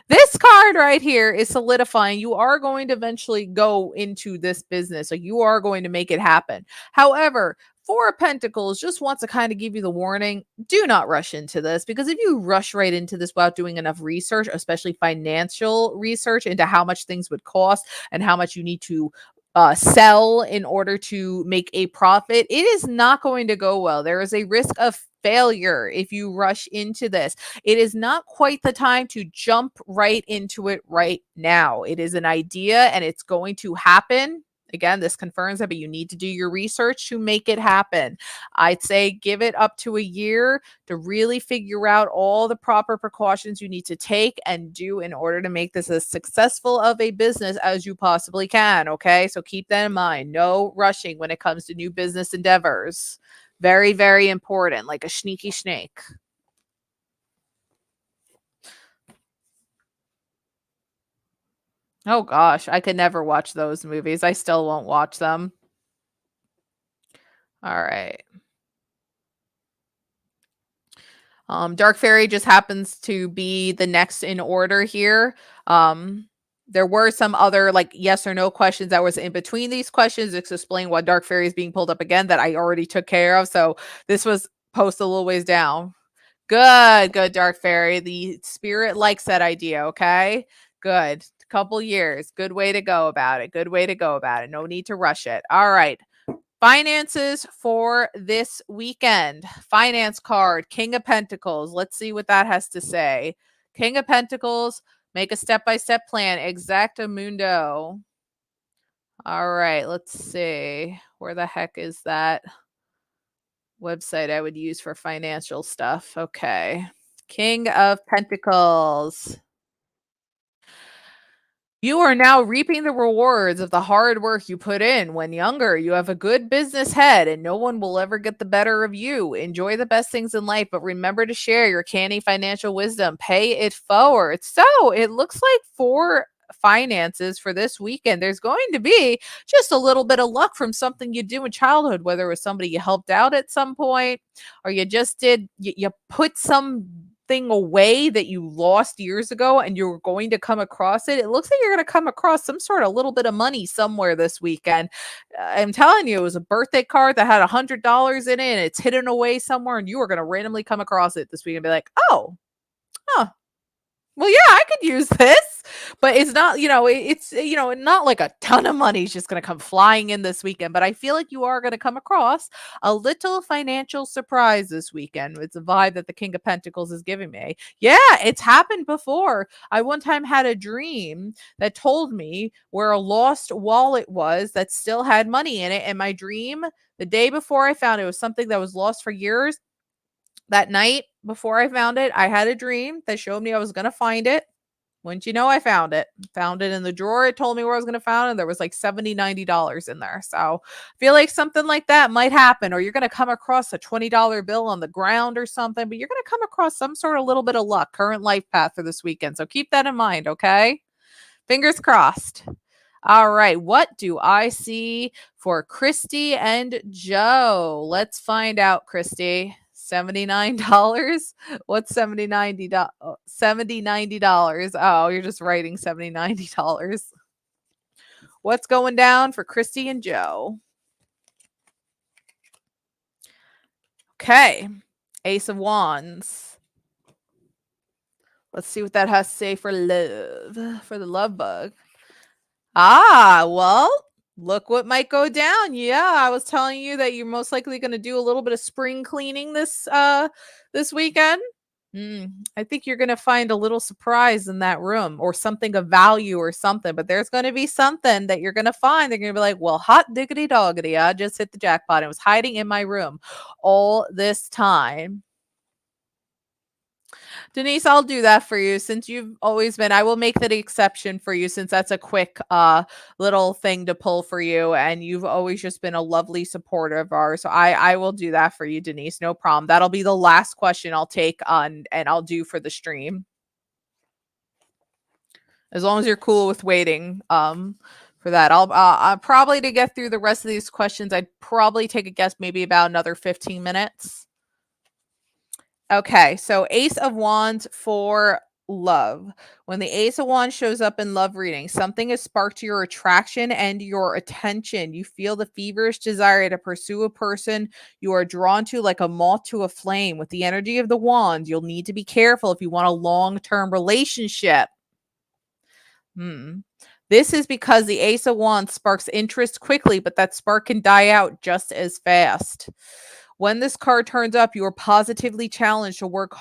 this card right here is solidifying you are going to eventually go into this business. Like you are going to make it happen. However, Four of Pentacles just wants to kind of give you the warning. Do not rush into this because if you rush right into this without doing enough research, especially financial research into how much things would cost and how much you need to sell in order to make a profit, it is not going to go well. There is a risk of failure if you rush into this. It is not quite the time to jump right into it right now. It is an idea and it's going to happen. Again, this confirms that, but you need to do your research to make it happen. I'd say give it up to a year to really figure out all the proper precautions you need to take and do in order to make this as successful of a business as you possibly can. Okay, so keep that in mind. No rushing when it comes to new business endeavors. Very, very important, like a sneaky snake. Oh gosh, I could never watch those movies. I still won't watch them. All right. Dark Fairy just happens to be the next in order here. There were some other like yes or no questions that was in between these questions to explain why Dark Fairy is being pulled up again that I already took care of. So this was posted a little ways down. Good, Dark Fairy. The spirit likes that idea, okay? Good. Couple years. Good way to go about it. Good way to go about it. No need to rush it. All right. Finances for this weekend. Finance card, King of Pentacles. Let's see what that has to say. King of Pentacles, make a step-by-step plan. Exactamundo. All right, let's see. Where the heck is that website I would use for financial stuff? Okay. King of Pentacles. You are now reaping the rewards of the hard work you put in. When younger, you have a good business head and no one will ever get the better of you. Enjoy the best things in life, but remember to share your canny financial wisdom. Pay it forward. So it looks like for finances for this weekend, there's going to be just a little bit of luck from something you do in childhood, whether it was somebody you helped out at some point or you just did, you put some thing away that you lost years ago and you're going to come across it. It looks like you're going to come across some sort of little bit of money somewhere this weekend. I'm telling you, it was a birthday card that had $100 in it and it's hidden away somewhere and you are going to randomly come across it this week and be like, oh, huh, Well, yeah, I could use this, but it's not, it's, not like a ton of money is just going to come flying in this weekend, but I feel like you are going to come across a little financial surprise this weekend. It's a vibe that the King of Pentacles is giving me. Yeah, it's happened before. I one time had a dream that told me where a lost wallet was that still had money in it. And my dream, the day before I found it, was something that was lost for years. That night before I found it, I had a dream that showed me I was going to find it. Wouldn't you know, I found it. Found it in the drawer. It told me where I was going to find it. And there was like $70, $90 in there. So I feel like something like that might happen, or you're going to come across a $20 bill on the ground or something, but you're going to come across some sort of little bit of luck, current life path for this weekend. So keep that in mind. Okay. Fingers crossed. All right. What do I see for Christy and Joe? Let's find out, Christy. $79. What's $70, $90? Oh, you're just writing $90. What's going down for Christy and Joe? Okay. Ace of Wands. Let's see what that has to say for love, for the love bug. Ah, well, look what might go down. Yeah, I was telling you that you're most likely going to do a little bit of spring cleaning this weekend. I think you're going to find a little surprise in that room, or something of value or something, but there's going to be something that you're going to find. They're going to be like, well, hot diggity doggity, I just hit the jackpot. It was hiding in my room all this time. Denise, I'll do that for you since you've always been. I will make that exception for you since that's a quick little thing to pull for you, and you've always just been a lovely supporter of ours. So I will do that for you, Denise. No problem. That'll be the last question I'll take on and I'll do for the stream. As long as you're cool with waiting for that. I'll probably, to get through the rest of these questions, I'd probably take a guess maybe about another 15 minutes. Okay, so Ace of Wands for love. When the Ace of Wands shows up in love reading, something has sparked your attraction and your attention. You feel the feverish desire to pursue a person you are drawn to like a moth to a flame. With the energy of the wand, you'll need to be careful if you want a long-term relationship. This is because the Ace of Wands sparks interest quickly, but that spark can die out just as fast. When this card turns up, you are positively challenged to work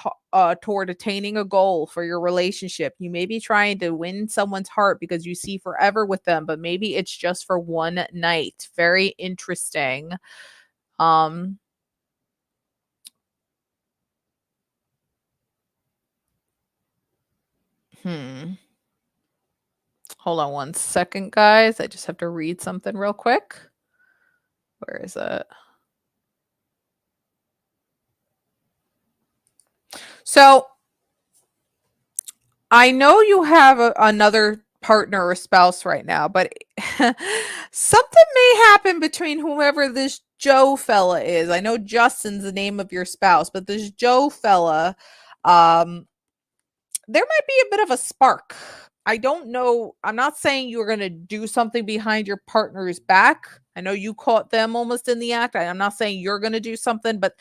toward attaining a goal for your relationship. You may be trying to win someone's heart because you see forever with them, but maybe it's just for one night. Very interesting. Hold on one second, guys. I just have to read something real quick. Where is it? So I know you have another partner or spouse right now, but something may happen between whoever this Joe fella is. I know Justin's the name of your spouse, but this Joe fella, there might be a bit of a spark. I don't know. I'm not saying you're going to do something behind your partner's back. I know you caught them almost in the act. I'm not saying you're going to do something, but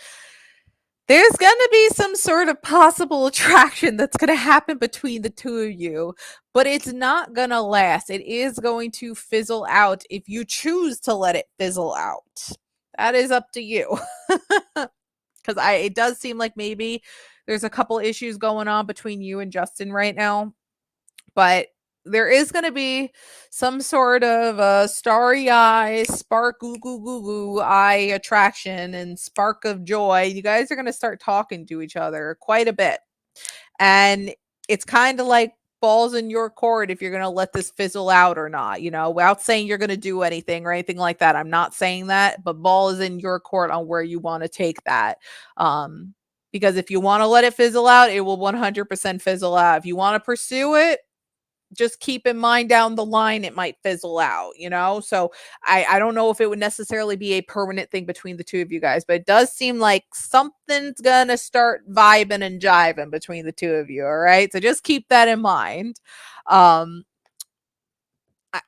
there's going to be some sort of possible attraction that's going to happen between the two of you, but it's not going to last. It is going to fizzle out if you choose to let it fizzle out. That is up to you. Because it does seem like maybe there's a couple issues going on between you and Justin right now, but there is going to be some sort of starry eye, spark, goo, goo, goo, goo, eye attraction and spark of joy. You guys are going to start talking to each other quite a bit. And it's kind of like balls in your court if you're going to let this fizzle out or not, without saying you're going to do anything or anything like that. I'm not saying that, but ball is in your court on where you want to take that. Because if you want to let it fizzle out, it will 100% fizzle out. If you want to pursue it, just keep in mind down the line it might fizzle out, so I don't know if it would necessarily be a permanent thing between the two of you guys, but it does seem like something's gonna start vibing and jiving between the two of you. All right, so just keep that in mind. I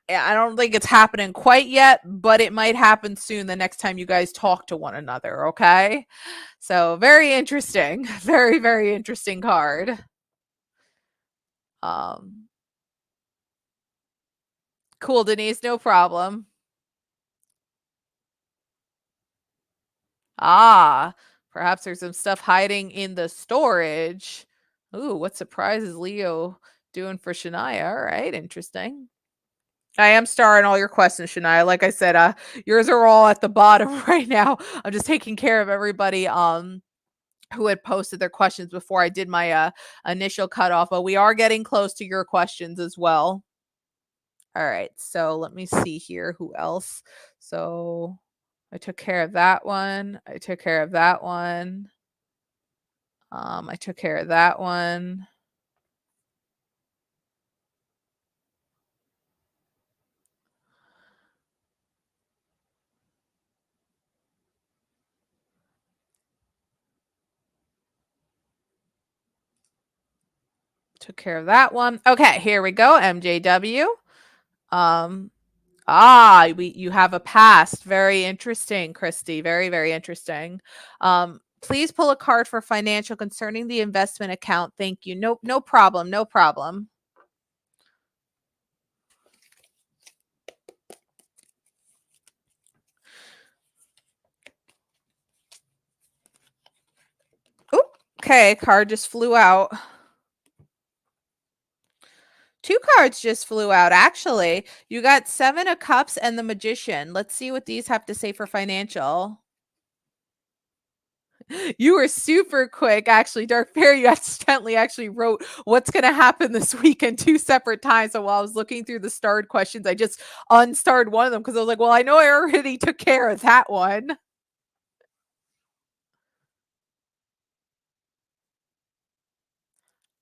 don't think it's happening quite yet, but it might happen soon the next time you guys talk to one another. Okay, so very interesting. Very, very interesting card. Cool, Denise, no problem. Ah, perhaps there's some stuff hiding in the storage. Ooh, what surprise is Leo doing for Shania? All right, interesting. I am starring all your questions, Shania. Like I said, yours are all at the bottom right now. I'm just taking care of everybody who had posted their questions before I did my initial cutoff, but we are getting close to your questions as well. All right, so let me see here who else. So I took care of that one. I took care of that one. I took care of that one. Took care of that one. Okay, here we go. MJW. Um, you have a past. Very interesting, Christy. Very, very interesting. Please pull a card for financial concerning the investment account. Thank you. No problem. No problem. Oop. Okay, card just flew out. Two cards just flew out, actually. You got Seven of Cups and the Magician. Let's see what these have to say for financial. You were super quick, actually. Dark Fairy, you accidentally actually wrote what's going to happen this weekend 2 separate times. So while I was looking through the starred questions, I just unstarred one of them because I was like, well, I know I already took care of that one.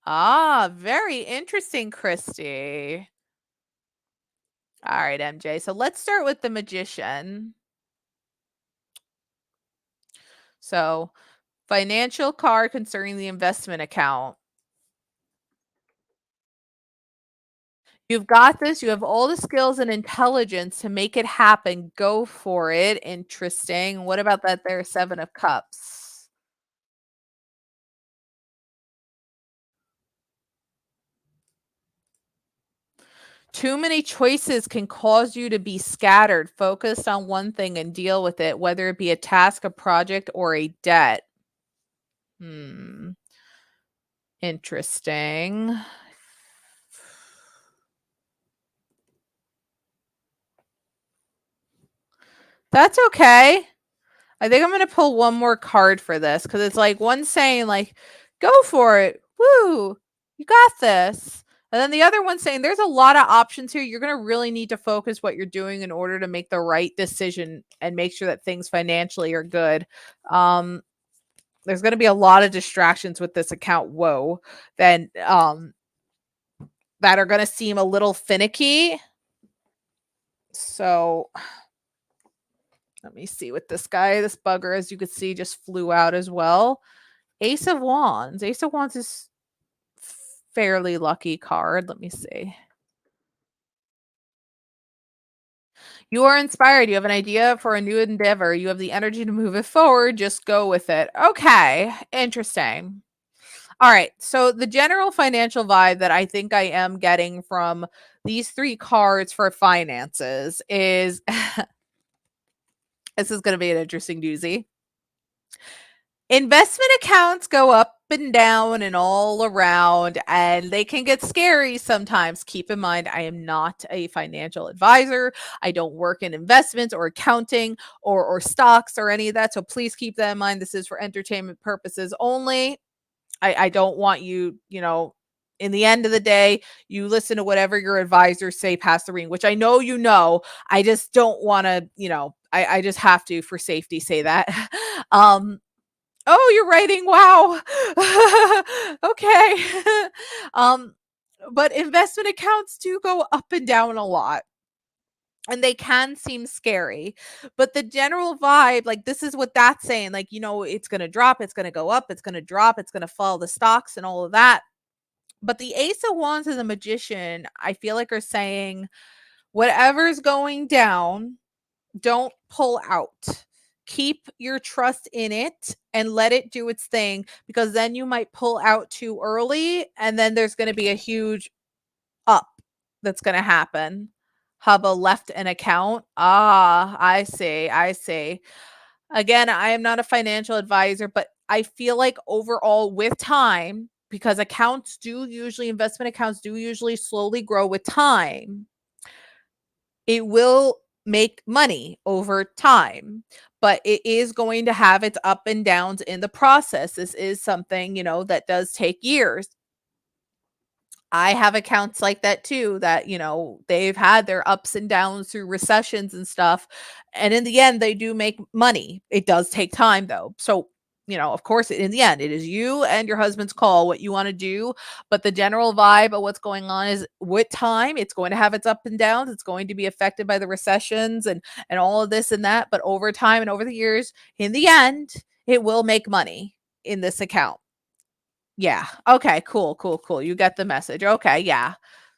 Ah, very interesting, Christy. All right, MJ. So let's start with the Magician. So, financial card concerning the investment account. You've got this. You have all the skills and intelligence to make it happen. Go for it. Interesting. What about that there Seven of Cups? Too many choices can cause you to be scattered, focused on one thing and deal with it, whether it be a task, a project, or a debt. Interesting. That's okay. I think I'm gonna pull one more card for this because it's like one saying like, "Go for it, woo, you got this," and then the other one saying, "There's a lot of options here. You're gonna really need to focus what you're doing in order to make the right decision and make sure that things financially are good." There's gonna be a lot of distractions with this account. Whoa, then that are gonna seem a little finicky. So let me see with this guy. This bugger, as you could see, just flew out as well. Ace of Wands. Ace of Wands is fairly lucky card. Let me see. You are inspired. You have an idea for a new endeavor. You have the energy to move it forward. Just go with it. Okay. Interesting. All right. So the general financial vibe that I think I am getting from these 3 cards for finances is this is going to be an interesting doozy. Investment accounts go up and down and all around, and they can get scary sometimes. Keep in mind, I am not a financial advisor. I don't work in investments or accounting or stocks or any of that. So please keep that in mind. This is for entertainment purposes only. I don't want you, in the end of the day, you listen to whatever your advisors say past the ring, which I know you know. I just don't want to, I just have to, for safety, say that. Oh, you're writing. Wow. Okay. um, but investment accounts do go up and down a lot. And they can seem scary. But the general vibe, like this is what that's saying. Like, it's gonna drop, it's gonna go up, it's gonna drop, it's gonna follow the stocks and all of that. But the Ace of Wands and the Magician, I feel like are saying whatever's going down, don't pull out. keep your trust in it and let it do its thing, because then you might pull out too early and then there's going to be a huge up that's going to happen. Hubba left an account. Ah, I see. I see. Again, I am not a financial advisor, but I feel like overall with time, because investment accounts do usually slowly grow with time, it will make money over time, but it is going to have its up and downs in the process. This is something, that does take years. I have accounts like that too, that, they've had their ups and downs through recessions and stuff. And in the end, they do make money. It does take time though. So, of course, in the end, it is you and your husband's call what you want to do. But the general vibe of what's going on is with time, it's going to have its up and downs. It's going to be affected by the recessions and all of this and that. But over time and over the years, in the end, it will make money in this account. Yeah. Okay, cool. You get the message. Okay, yeah.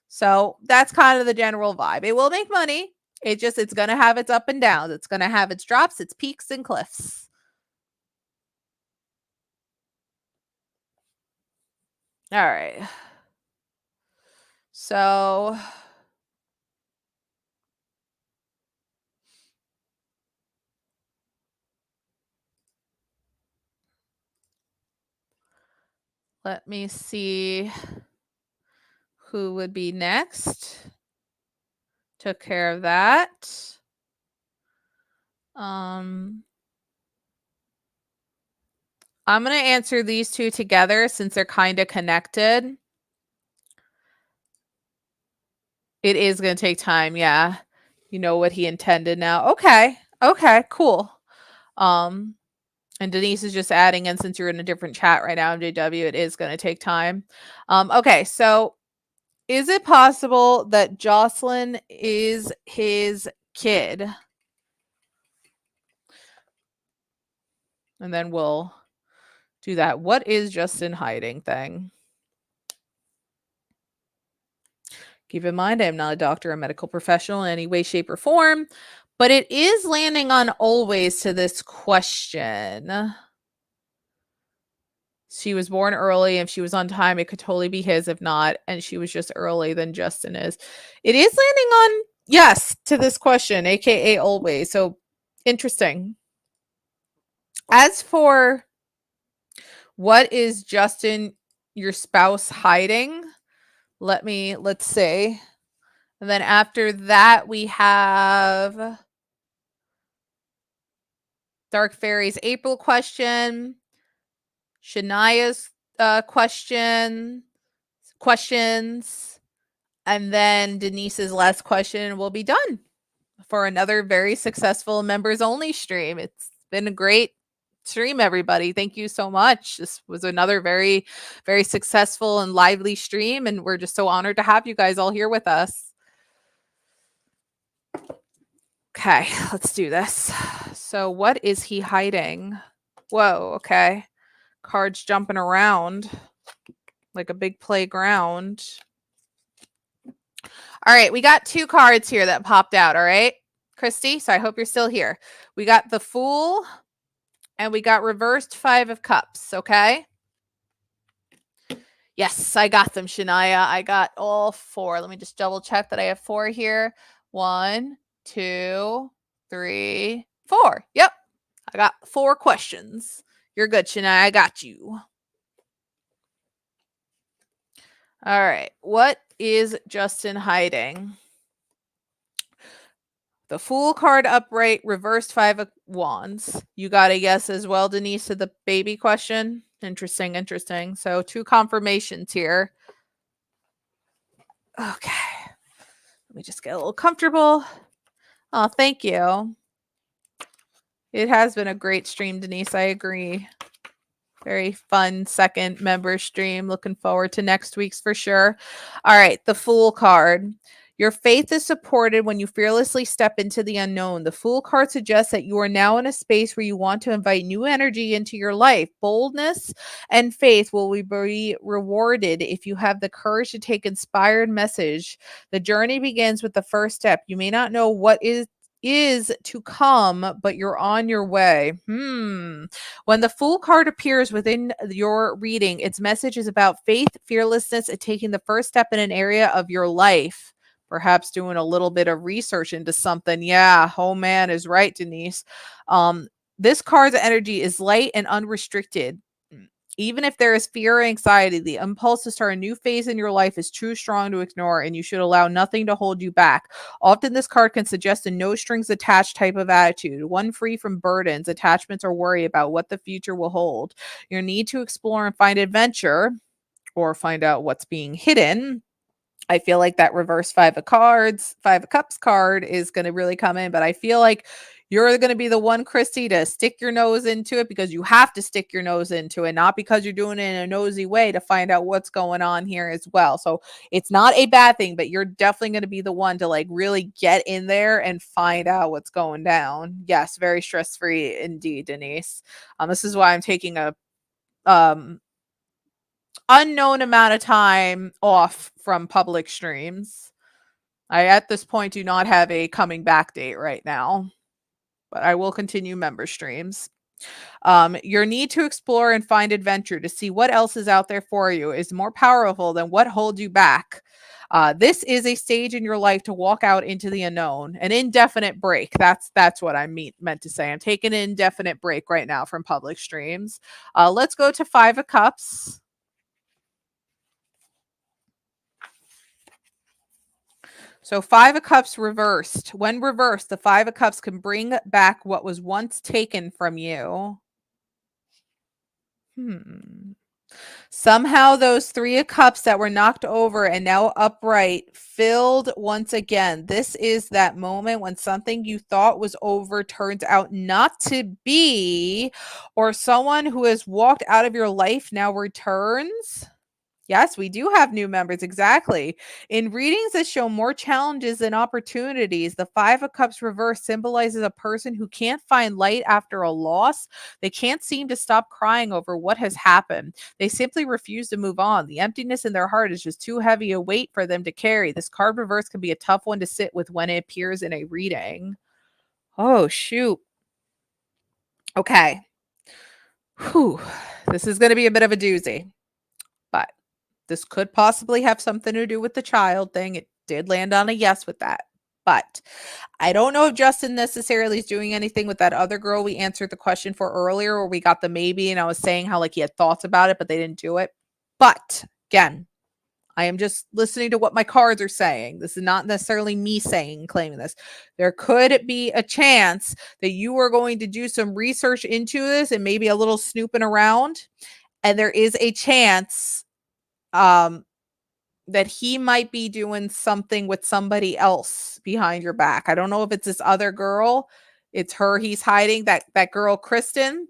So that's kind of the general vibe. It will make money. It's going to have its up and downs. It's going to have its drops, its peaks and cliffs. All right. So let me see who would be next. Took care of that. I'm going to answer these two together since they're kind of connected. It is going to take time. Yeah. You know what he intended now. Okay, cool. And Denise is just adding in, since you're in a different chat right now, MJW, it is going to take time. Okay, so is it possible that Jocelyn is his kid? And then we'll do that. What is Justin hiding thing? Keep in mind, I am not a doctor or medical professional in any way, shape, or form, but it is landing on always to this question. She was born early. If she was on time, it could totally be his. If not, and she was just early, then Justin is. It is landing on yes to this question, aka always. So interesting. As for what is Justin, your spouse, hiding? Let's see. And then after that, we have Dark Fairy's April question, Shania's questions, and then Denise's last question will be done for another very successful members only stream. It's been a great stream, everybody. Thank you so much. This was another very, very successful and lively stream, and we're just so honored to have you guys all here with us. Okay, let's do this. So what is he hiding? Whoa, okay. Cards jumping around like a big playground. All right, we got two cards here that popped out, all right? Christy, so I hope you're still here. We got the Fool and we got reversed 5 of Cups, okay? Yes, I got them, Shania. I got all 4. Let me just double check that I have 4 here. 1, 2, 3, 4. Yep, I got 4 questions. You're good, Shania. I got you. All right, what is Justin hiding? The Fool card upright, reversed 5 of Wands. You got a yes as well, Denise, to the baby question. Interesting. So 2 confirmations here. Okay. Let me just get a little comfortable. Oh, thank you. It has been a great stream, Denise. I agree. Very fun second member stream. Looking forward to next week's for sure. All right, the Fool card. Your faith is supported when you fearlessly step into the unknown. The Fool card suggests that you are now in a space where you want to invite new energy into your life. Boldness and faith will be rewarded if you have the courage to take inspired message. The journey begins with the first step. You may not know what is to come, but you're on your way. When the Fool card appears within your reading, its message is about faith, fearlessness, and taking the first step in an area of your life. Perhaps doing a little bit of research into something. Yeah, oh man is right, Denise. This card's energy is light and unrestricted. Even if there is fear or anxiety, the impulse to start a new phase in your life is too strong to ignore, and you should allow nothing to hold you back. Often, this card can suggest a no strings attached type of attitude, one free from burdens, attachments, or worry about what the future will hold. Your need to explore and find adventure or find out what's being hidden. I feel like that reverse five of cups card is going to really come in, but I feel like you're going to be the one, Christy, to stick your nose into it because you have to stick your nose into it, not because you're doing it in a nosy way, to find out what's going on here as well. So it's not a bad thing, but you're definitely going to be the one to like really get in there and find out what's going down. Yes, very stress-free indeed, Denise. This is why I'm taking a unknown amount of time off from public streams. I, at this point, do not have a coming back date right now, but I will continue member streams. Your need to explore and find adventure to see what else is out there for you is more powerful than what holds you back. This is a stage in your life to walk out into the unknown, an indefinite break. That's what I meant to say. I'm taking an indefinite break right now from public streams. Let's go to Five of Cups. So Five of Cups reversed. When reversed, the Five of Cups can bring back what was once taken from you. Somehow those Three of Cups that were knocked over and now upright filled once again. This is that moment when something you thought was over turns out not to be, or someone who has walked out of your life now returns. Yes, we do have new members. Exactly. In readings that show more challenges than opportunities, the Five of Cups reverse symbolizes a person who can't find light after a loss. They can't seem to stop crying over what has happened. They simply refuse to move on. The emptiness in their heart is just too heavy a weight for them to carry. This card reverse can be a tough one to sit with when it appears in a reading. Oh, shoot. Okay. Whew. This is going to be a bit of a doozy, but this could possibly have something to do with the child thing. It did land on a yes with that. But I don't know if Justin necessarily is doing anything with that other girl we answered the question for earlier, where we got the maybe, and I was saying how like he had thoughts about it, but they didn't do it. But again, I am just listening to what my cards are saying. This is not necessarily me claiming this. There could be a chance that you are going to do some research into this and maybe a little snooping around. And there is a chance that he might be doing something with somebody else behind your back. I don't know if it's this other girl. It's her he's hiding, that girl Kristen,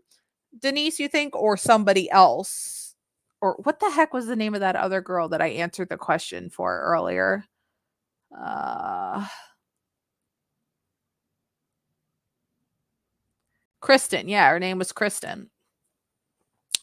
Denise, you think, or somebody else? Or what the heck was the name of that other girl that I answered the question for earlier? Kristen. Yeah, her name was Kristen.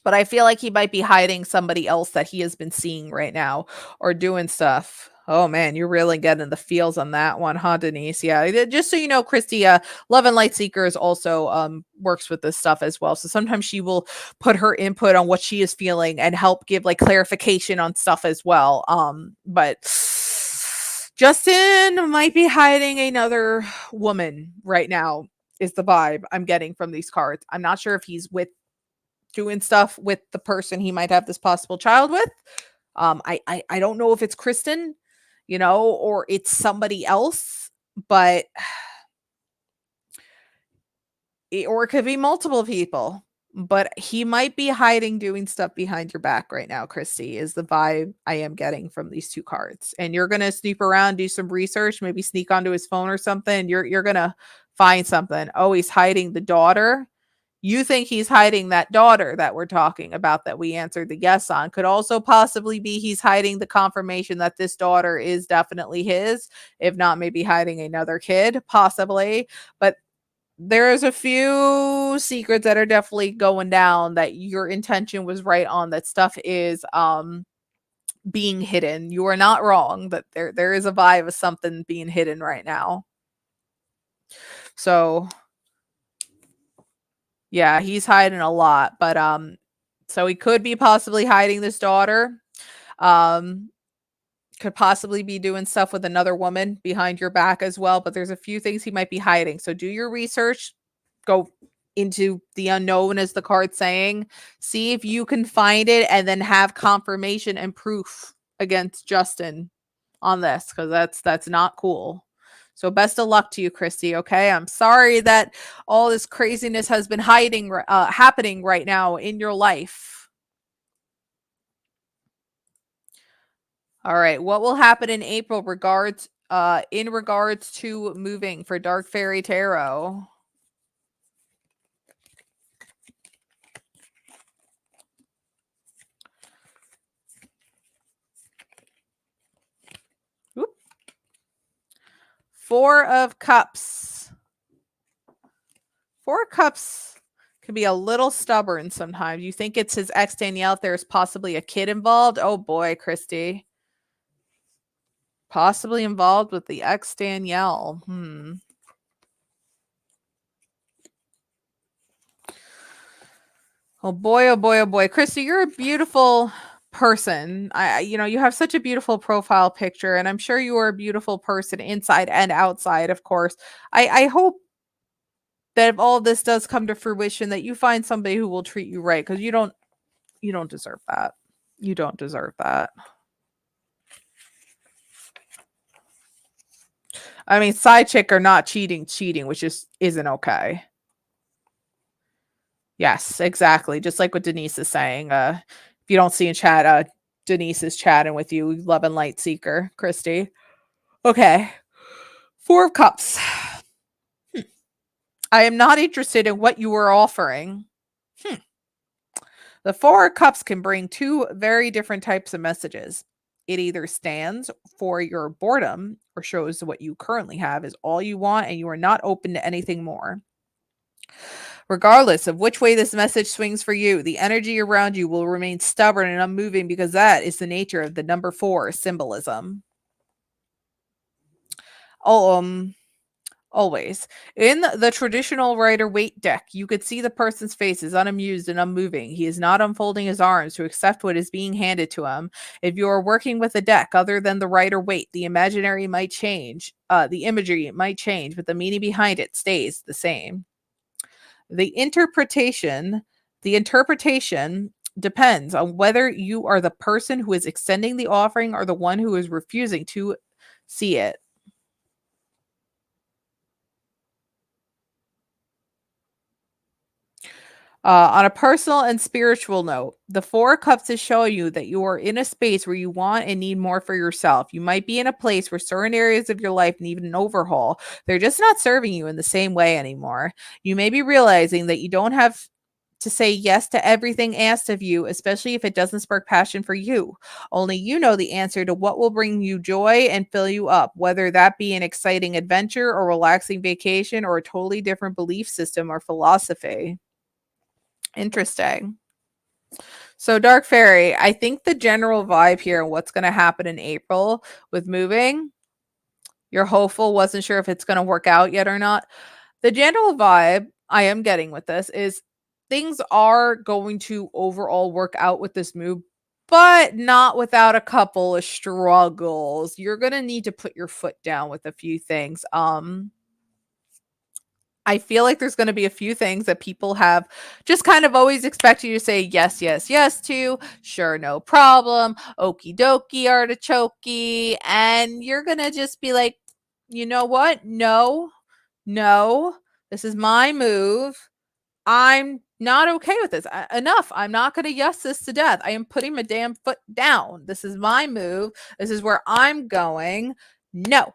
But I feel like he might be hiding somebody else that he has been seeing right now or doing stuff. Oh man, you're really getting the feels on that one, huh, Denise? Yeah, just so you know, Christy, Love and Light Seekers also works with this stuff as well. So sometimes she will put her input on what she is feeling and help give like clarification on stuff as well. But Justin might be hiding another woman right now, is the vibe I'm getting from these cards. I'm not sure if he's doing stuff with the person he might have this possible child with. I don't know if it's Kristen, or it's somebody else, but or it could be multiple people. But he might be hiding, doing stuff behind your back right now, Christy, is the vibe I am getting from these two cards. And you're gonna snoop around, do some research, maybe sneak onto his phone or something. You're gonna find something. Oh, he's hiding the daughter. You think he's hiding that daughter that we're talking about that we answered the yes on. Could also possibly be he's hiding the confirmation that this daughter is definitely his. If not, maybe hiding another kid, possibly. But there's a few secrets that are definitely going down that your intention was right on. That stuff is being hidden. You are not wrong, but there is a vibe of something being hidden right now. So yeah, he's hiding a lot, but so he could be possibly hiding this daughter. Could possibly be doing stuff with another woman behind your back as well, but there's a few things he might be hiding. So do your research, go into the unknown, as the card's saying, see if you can find it, and then have confirmation and proof against Justin on this, because that's not cool. So best of luck to you, Christy. Okay, I'm sorry that all this craziness has been happening right now in your life. All right, what will happen in April in regards to moving for Dark Fairy Tarot? Oop. 4 of Cups. 4 of Cups can be a little stubborn sometimes. You think it's his ex Danielle, if there's possibly a kid involved. Oh boy, Christy. Possibly involved with the ex Danielle. Oh boy, oh boy, oh boy. Christy, you're a beautiful person. You have such a beautiful profile picture, and I'm sure you are a beautiful person inside and outside, of course. I hope that if all this does come to fruition, that you find somebody who will treat you right, because you don't deserve that. You don't deserve that. I mean, side chick or not cheating, which just isn't okay. Yes, exactly. Just like what Denise is saying. If you don't see in chat, Denise is chatting with you, Love and Light Seeker, Christy. Okay. 4 of Cups. I am not interested in what you are offering. The 4 of Cups can bring 2 very different types of messages. It either stands for your boredom or shows what you currently have is all you want and you are not open to anything more. Regardless of which way this message swings for you, the energy around you will remain stubborn and unmoving, because that is the nature of the number 4 symbolism. Always. In the traditional Rider-Waite deck, you could see the person's face is unamused and unmoving. He is not unfolding his arms to accept what is being handed to him. If you are working with a deck other than the Rider-Waite, the imaginary might change. The imagery might change, but the meaning behind it stays the same. The interpretation depends on whether you are the person who is extending the offering or the one who is refusing to see it. On a personal and spiritual note, the 4 of Cups is showing you that you are in a space where you want and need more for yourself. You might be in a place where certain areas of your life need an overhaul. They're just not serving you in the same way anymore. You may be realizing that you don't have to say yes to everything asked of you, especially if it doesn't spark passion for you. Only you know the answer to what will bring you joy and fill you up, whether that be an exciting adventure or relaxing vacation or a totally different belief system or philosophy. Interesting. So, Dark Fairy, I think the general vibe here and what's going to happen in April with moving, you're hopeful, wasn't sure if it's going to work out yet or not. The general vibe I am getting with this is things are going to overall work out with this move, but not without a couple of struggles. You're going to need to put your foot down with a few things. I feel like there's going to be a few things that people have just kind of always expect you to say yes, yes, yes to. Sure, no problem. Okie dokie, artichoke. And you're going to just be like, you know what? No, this is my move. I'm not okay with this. Enough. I'm not going to yes this to death. I am putting my damn foot down. This is my move. This is where I'm going. No.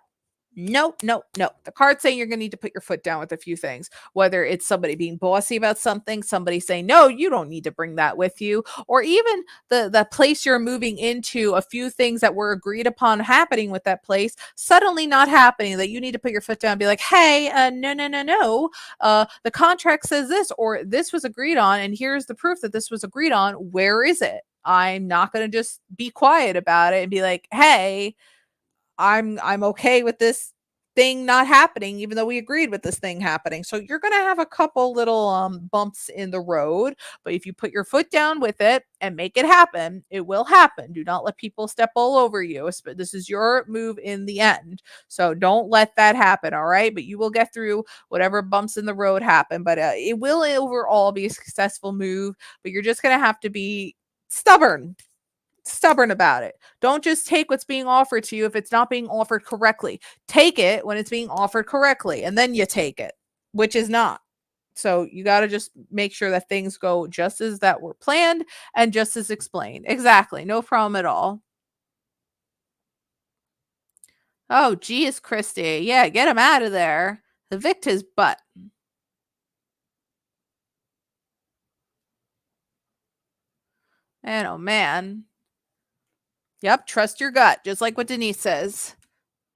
No. The card's saying you're going to need to put your foot down with a few things, whether it's somebody being bossy about something, somebody saying, no, you don't need to bring that with you, or even the place you're moving into, a few things that were agreed upon happening with that place, suddenly not happening, that you need to put your foot down and be like, hey, no. The contract says this, or this was agreed on, and here's the proof that this was agreed on. Where is it? I'm not going to just be quiet about it and be like, hey, I'm okay with this thing not happening, even though we agreed with this thing happening. So you're going to have a couple little bumps in the road, but if you put your foot down with it and make it happen, it will happen. Do not let people step all over you. This is your move in the end. So don't let that happen. All right. But you will get through whatever bumps in the road happen, but it will overall be a successful move, but you're just going to have to be stubborn about it. Don't just take what's being offered to you if it's not being offered correctly. Take it when it's being offered correctly, and then you take it, which is not. So you got to just make sure that things go just as that were planned and just as explained. Exactly. No problem at all. Oh, geez, Christy. Yeah, get him out of there. Evict his butt. And oh, man. Yep, trust your gut, just like what Denise says.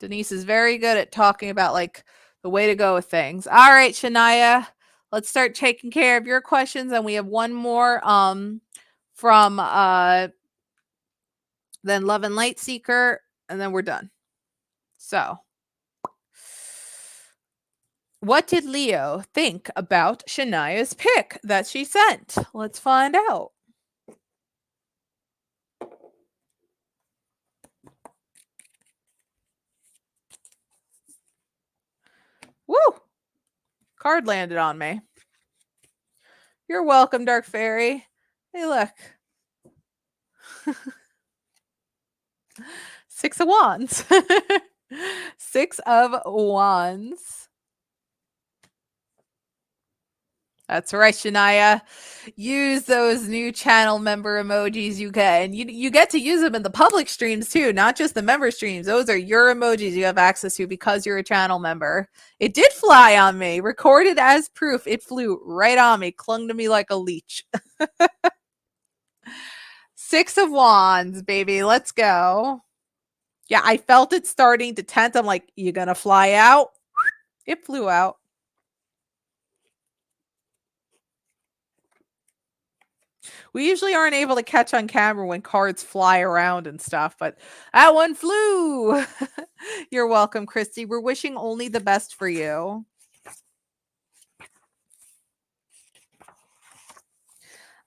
Denise is very good at talking about like the way to go with things. All right, Shania, let's start taking care of your questions, and we have one more from then Love and Light Seeker, and then we're done. So, what did Leo think about Shania's pick that she sent? Let's find out. Woo! Card landed on me. You're welcome, Dark Fairy. Hey, look. 6 of Wands. 6 of Wands. That's right, Shania. Use those new channel member emojis you get. And you get to use them in the public streams too, not just the member streams. Those are your emojis you have access to because you're a channel member. It did fly on me. Recorded as proof. It flew right on me. Clung to me like a leech. 6 of Wands, baby. Let's go. Yeah, I felt it starting to tempt. I'm like, you gonna fly out? It flew out. We usually aren't able to catch on camera when cards fly around and stuff, but that one flew. You're welcome, Christy. We're wishing only the best for you.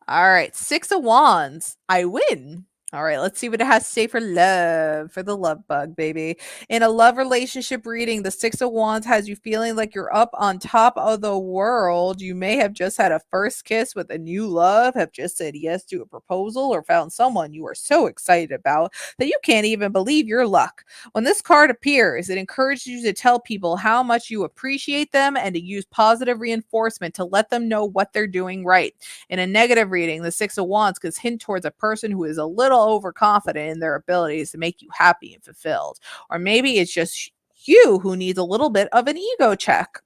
All right, 6 of Wands. I win. All right, let's see what it has to say for love, for the love bug, baby. In a love relationship reading, the 6 of Wands has you feeling like you're up on top of the world. You may have just had a first kiss with a new love, have just said yes to a proposal, or found someone you are so excited about that you can't even believe your luck. When this card appears, it encourages you to tell people how much you appreciate them and to use positive reinforcement to let them know what they're doing right. In a negative reading, the 6 of Wands could hint towards a person who is a little overconfident in their abilities to make you happy and fulfilled. Or maybe it's just you who needs a little bit of an ego check.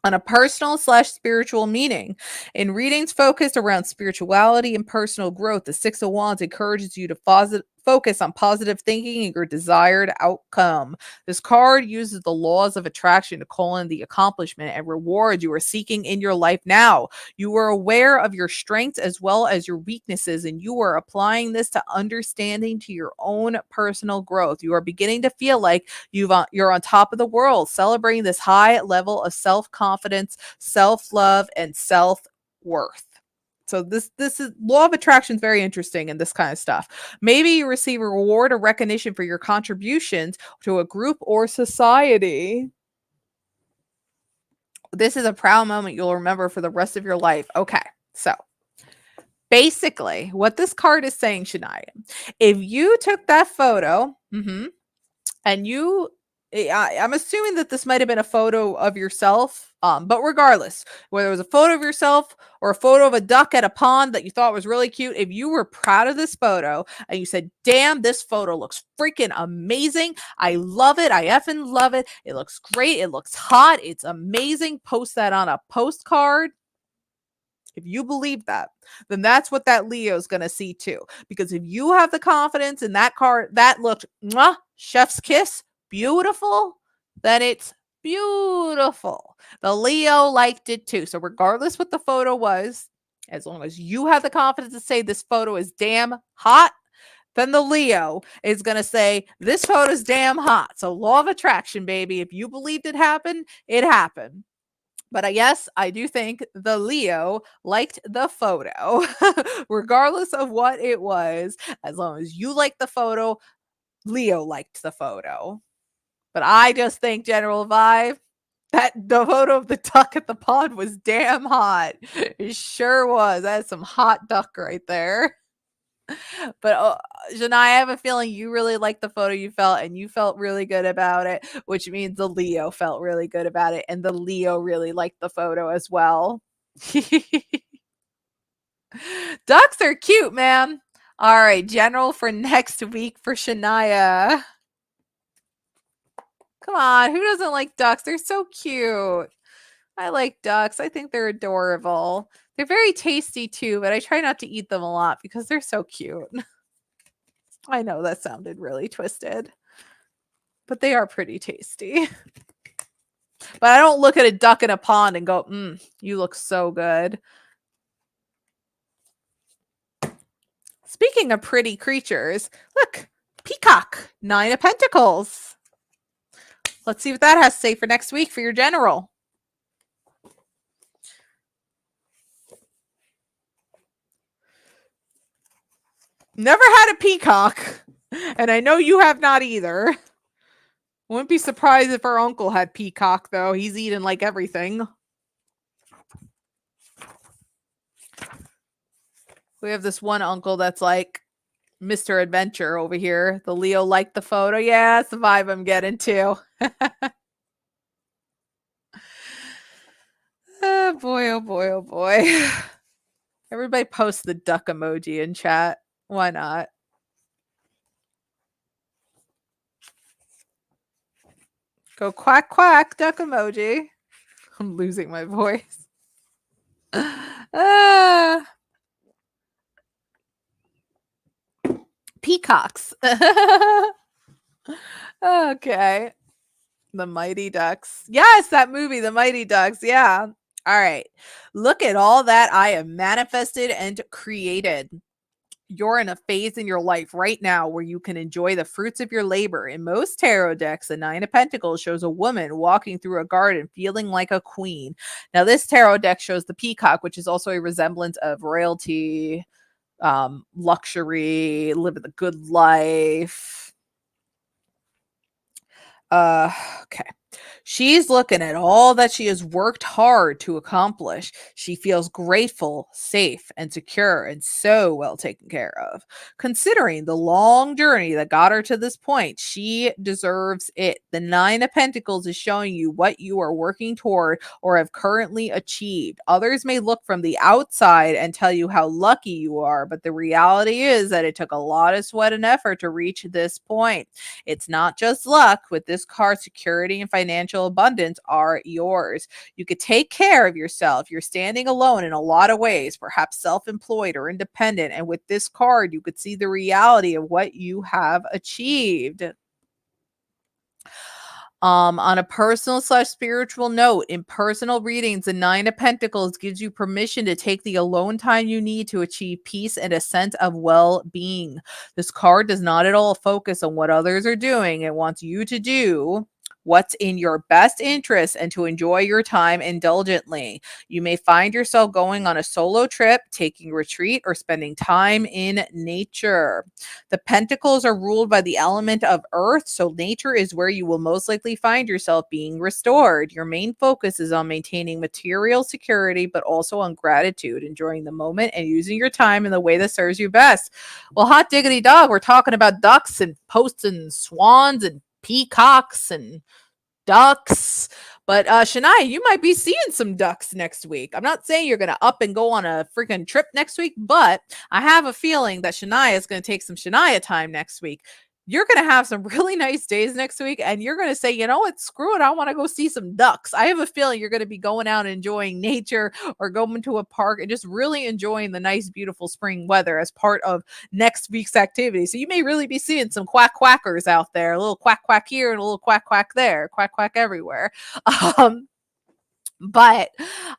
On a personal/spiritual meaning. In readings focused around spirituality and personal growth, the 6 of Wands encourages you to focus on positive thinking and your desired outcome. This card uses the laws of attraction to call in the accomplishment and reward you are seeking in your life now. You are aware of your strengths as well as your weaknesses, and you are applying this to understanding to your own personal growth. You are beginning to feel like you're on top of the world, celebrating this high level of self-confidence, self-love, and self-worth. So this is law of attraction is very interesting in this kind of stuff. Maybe you receive a reward or recognition for your contributions to a group or society. This is a proud moment you'll remember for the rest of your life. Okay, so basically what this card is saying, Shania, if you took that photo, and I'm assuming that this might have been a photo of yourself, but regardless, whether it was a photo of yourself or a photo of a duck at a pond that you thought was really cute, if you were proud of this photo and you said, damn, this photo looks freaking amazing. I love it. I effing love it. It looks great. It looks hot. It's amazing. Post that on a postcard. If you believe that, then that's what that Leo is going to see too. Because if you have the confidence in that card that looked chef's kiss, beautiful, then it's beautiful. The Leo liked it too. So regardless what the photo was, as long as you have the confidence to say this photo is damn hot, Then the Leo is going to say, this photo's damn hot. So law of attraction, baby. If you believed it happened, it happened. But yes, I do think the Leo liked the photo, regardless of what it was. As long as you liked the photo, Leo liked the photo. But I just think general vibe, that the photo of the duck at the pond was damn hot. It sure was. That's some hot duck right there. But Janai, I have a feeling you really liked the photo you felt, and you felt really good about it, which means the Leo felt really good about it, and the Leo really liked the photo as well. Ducks are cute, man. All right, general for next week for Shania. Come on, who doesn't like ducks? They're so cute. I like ducks. I think they're adorable. They're very tasty too, but I try not to eat them a lot because they're so cute. I know that sounded really twisted, but they are pretty tasty. But I don't look at a duck in a pond and go, you look so good. Speaking of pretty creatures, look, peacock, 9 of Pentacles. Let's see what that has to say for next week for your general. Never had a peacock, and I know you have not either. Wouldn't be surprised if our uncle had peacock, though. He's eating like everything. We have this one uncle that's like Mr. Adventure over here. The Leo liked the photo. Yeah, that's the vibe I'm getting too. Oh boy, oh boy, oh boy. Everybody post the duck emoji in chat. Why not? Go quack, quack, duck emoji. I'm losing my voice. Peacocks. Okay. The Mighty Ducks. Yes, that movie, The Mighty Ducks. Yeah. All right. Look at all that I have manifested and created. You're in a phase in your life right now where you can enjoy the fruits of your labor. In most tarot decks, the 9 of Pentacles shows a woman walking through a garden feeling like a queen. Now, this tarot deck shows the peacock, which is also a resemblance of royalty, luxury, living the good life. Okay. She's looking at all that she has worked hard to accomplish. She feels grateful, safe, and secure, and so well taken care of. Considering the long journey that got her to this point, she deserves it. The 9 of Pentacles is showing you what you are working toward or have currently achieved. Others may look from the outside and tell you how lucky you are, but the reality is that it took a lot of sweat and effort to reach this point. It's not just luck. With this card, security and financial abundance are yours. You could take care of yourself. You're standing alone in a lot of ways, perhaps self-employed or independent. And with this card, you could see the reality of what you have achieved. On a personal / spiritual note, in personal readings, the 9 of Pentacles gives you permission to take the alone time you need to achieve peace and a sense of well-being. This card does not at all focus on what others are doing. It wants you to do what's in your best interest and to enjoy your time indulgently. You may find yourself going on a solo trip, taking retreat, or spending time in nature. The Pentacles are ruled by the element of earth, so nature is where you will most likely find yourself being restored. Your main focus is on maintaining material security, but also on gratitude, enjoying the moment and using your time in the way that serves you best. Well, hot diggity dog, we're talking about ducks and posts and swans and peacocks and ducks. But Shania, you might be seeing some ducks next week. I'm not saying you're going to up and go on a freaking trip next week, but I have a feeling that Shania is going to take some Shania time next week. You're going to have some really nice days next week, and you're going to say, you know what, screw it, I want to go see some ducks. I have a feeling you're going to be going out and enjoying nature or going to a park and just really enjoying the nice, beautiful spring weather as part of next week's activity. So you may really be seeing some quack quackers out there, a little quack quack here and a little quack quack there, quack quack everywhere. But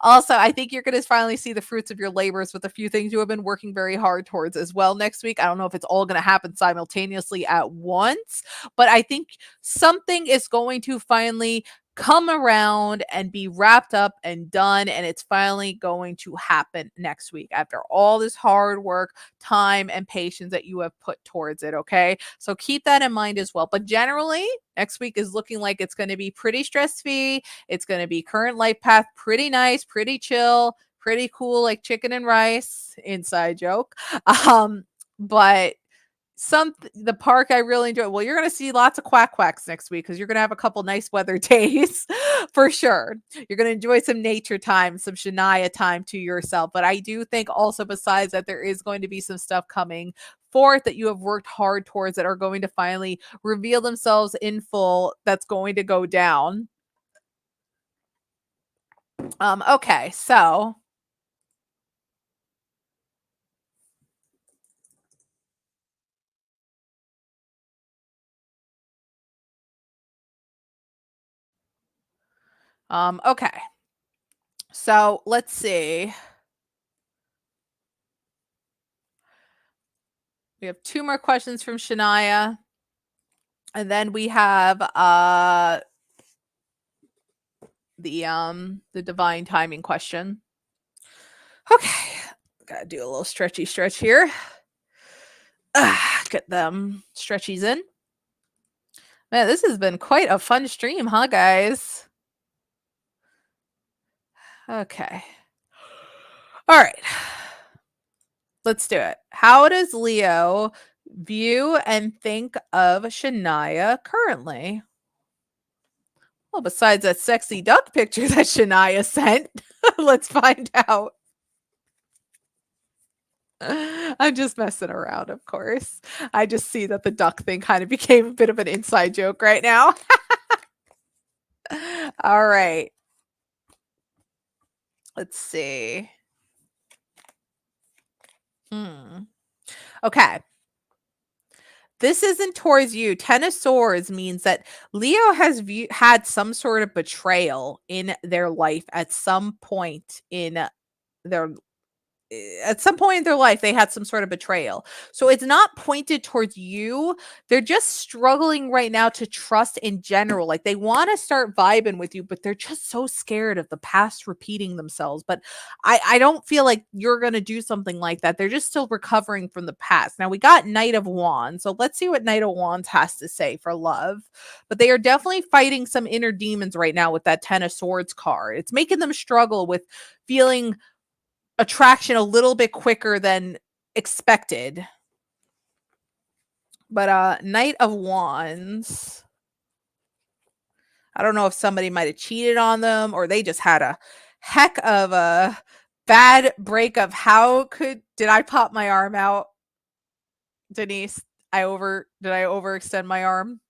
also, I think you're going to finally see the fruits of your labors with a few things you have been working very hard towards as well next week. I don't know if it's all going to happen simultaneously at once, but I think something is going to finally come around and be wrapped up and done. And it's finally going to happen next week after all this hard work, time, and patience that you have put towards it. Okay. So keep that in mind as well. But generally, next week is looking like it's going to be pretty stress free. It's going to be current life path, pretty nice, pretty chill, pretty cool, like chicken and rice. Inside joke. But the park I really enjoy. Well, you're going to see lots of quacks next week because you're going to have a couple nice weather days for sure. You're going to enjoy some nature time, some Shania time to yourself. But I do think also, besides that, there is going to be some stuff coming forth that you have worked hard towards that are going to finally reveal themselves in full. That's going to go down. Okay, so okay. So let's see. We have 2 more questions from Shania. And then we have the divine timing question. Okay. Gotta do a little stretchy stretch here. Get them stretchies in. Man, this has been quite a fun stream, huh, guys? Okay. All right. Let's do it. How does Leo view and think of Shania currently? Well, besides that sexy duck picture that Shania sent, let's find out. I'm just messing around, of course. I just see that the duck thing kind of became a bit of an inside joke right now. All right. Let's see. Okay. This isn't towards you. 10 of Swords means that Leo has had some sort of betrayal in their life at some point in their life. They had some sort of betrayal. So it's not pointed towards you. They're just struggling right now to trust in general. Like they want to start vibing with you, but they're just so scared of the past repeating themselves. But I don't feel like you're going to do something like that. They're just still recovering from the past. Now we got Knight of Wands. So let's see what Knight of Wands has to say for love. But they are definitely fighting some inner demons right now with that 10 of Swords card. It's making them struggle with feeling attraction a little bit quicker than expected. But Knight of Wands, I don't know if somebody might have cheated on them or they just had a heck of a bad breakup. Did I pop my arm out? Denise, did I overextend my arm?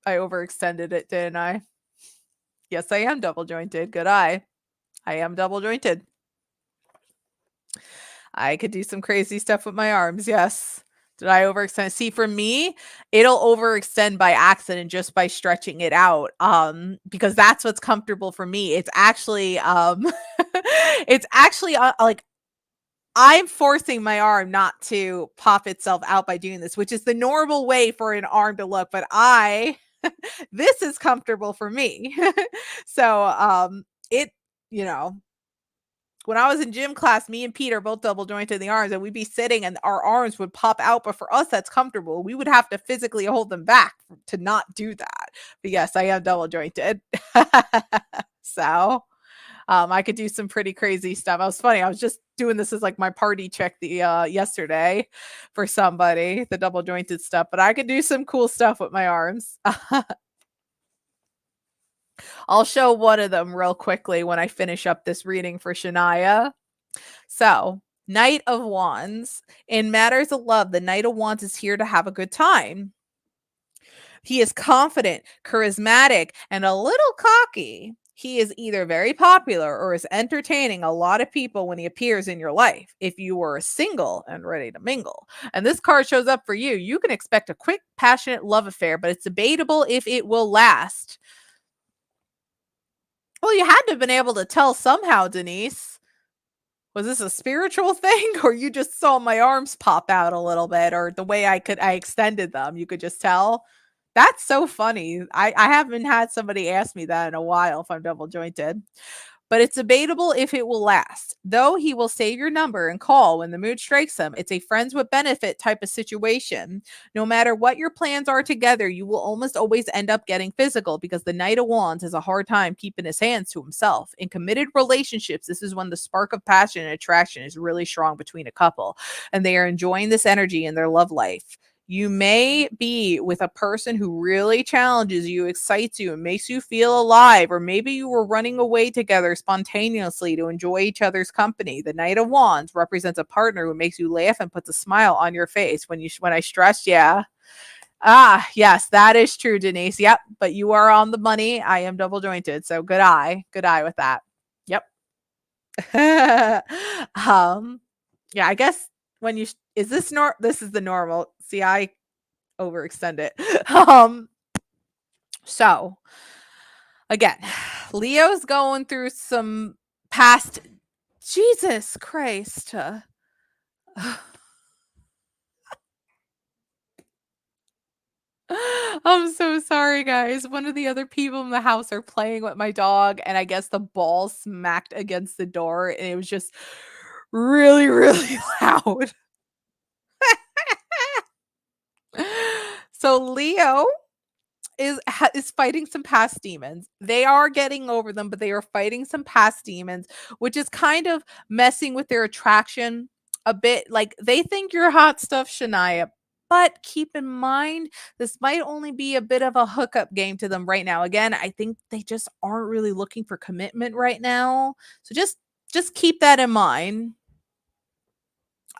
I overextended it, didn't I? Yes, I am double jointed. Good eye. I am double jointed. I could do some crazy stuff with my arms. Yes. Did I overextend? See, for me, it'll overextend by accident just by stretching it out. Because that's what's comfortable for me. It's actually like I'm forcing my arm not to pop itself out by doing this, which is the normal way for an arm to look, but this is comfortable for me. So it, you know, when I was in gym class, me and Pete are both double jointed in the arms, and we'd be sitting and our arms would pop out. But for us, that's comfortable. We would have to physically hold them back to not do that. But yes, I am double jointed. So I could do some pretty crazy stuff. I was funny. I was just doing this as like my party check yesterday for somebody, the double jointed stuff, but I could do some cool stuff with my arms. I'll show one of them real quickly when I finish up this reading for Shania. So, Knight of Wands. In matters of love, the Knight of Wands is here to have a good time. He is confident, charismatic, and a little cocky. He is either very popular or is entertaining a lot of people when he appears in your life. If you were single and ready to mingle, and this card shows up for you, you can expect a quick, passionate love affair, but it's debatable if it will last. Well, you had to have been able to tell somehow, Denise. Was this a spiritual thing, or you just saw my arms pop out a little bit, or the way I extended them, you could just tell? That's so funny. I haven't had somebody ask me that in a while if I'm double jointed. But it's debatable if it will last. Though he will save your number and call when the mood strikes him, it's a friends with benefit type of situation. No matter what your plans are together, you will almost always end up getting physical because the Knight of Wands has a hard time keeping his hands to himself. In committed relationships, this is when the spark of passion and attraction is really strong between a couple, and they are enjoying this energy in their love life. You may be with a person who really challenges you, excites you, and makes you feel alive, or maybe you were running away together spontaneously to enjoy each other's company. The Knight of Wands represents a partner who makes you laugh and puts a smile on your face when I stress. Yeah. Ah, yes, that is true, Denise. Yep, but you are on the money. I am double jointed, so good eye with that. Yep. Yeah, I guess when you is this this is the normal. See, I overextend it. So again, Leo's going through some past. Jesus Christ. I'm so sorry, guys. One of the other people in the house are playing with my dog, and I guess the ball smacked against the door, and it was just really, really loud. So Leo is fighting some past demons. They are getting over them, but they are fighting some past demons, which is kind of messing with their attraction a bit. Like they think you're hot stuff, Shania. But keep in mind, this might only be a bit of a hookup game to them right now. Again, I think they just aren't really looking for commitment right now. So just keep that in mind.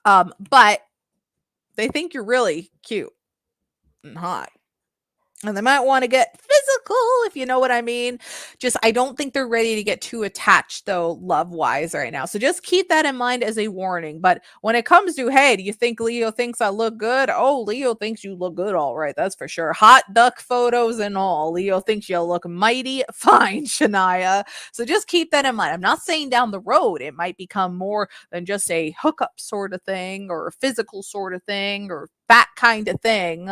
But they think you're really cute and hot. And they might want to get physical, if you know what I mean. Just, I don't think they're ready to get too attached, though, love wise right now. So just keep that in mind as a warning. But when it comes to, hey, do you think Leo thinks I look good? Oh, Leo thinks you look good. All right. That's for sure. Hot duck photos and all. Leo thinks you look mighty fine, Shania. So just keep that in mind. I'm not saying down the road it might become more than just a hookup sort of thing or a physical sort of thing or that kind of thing.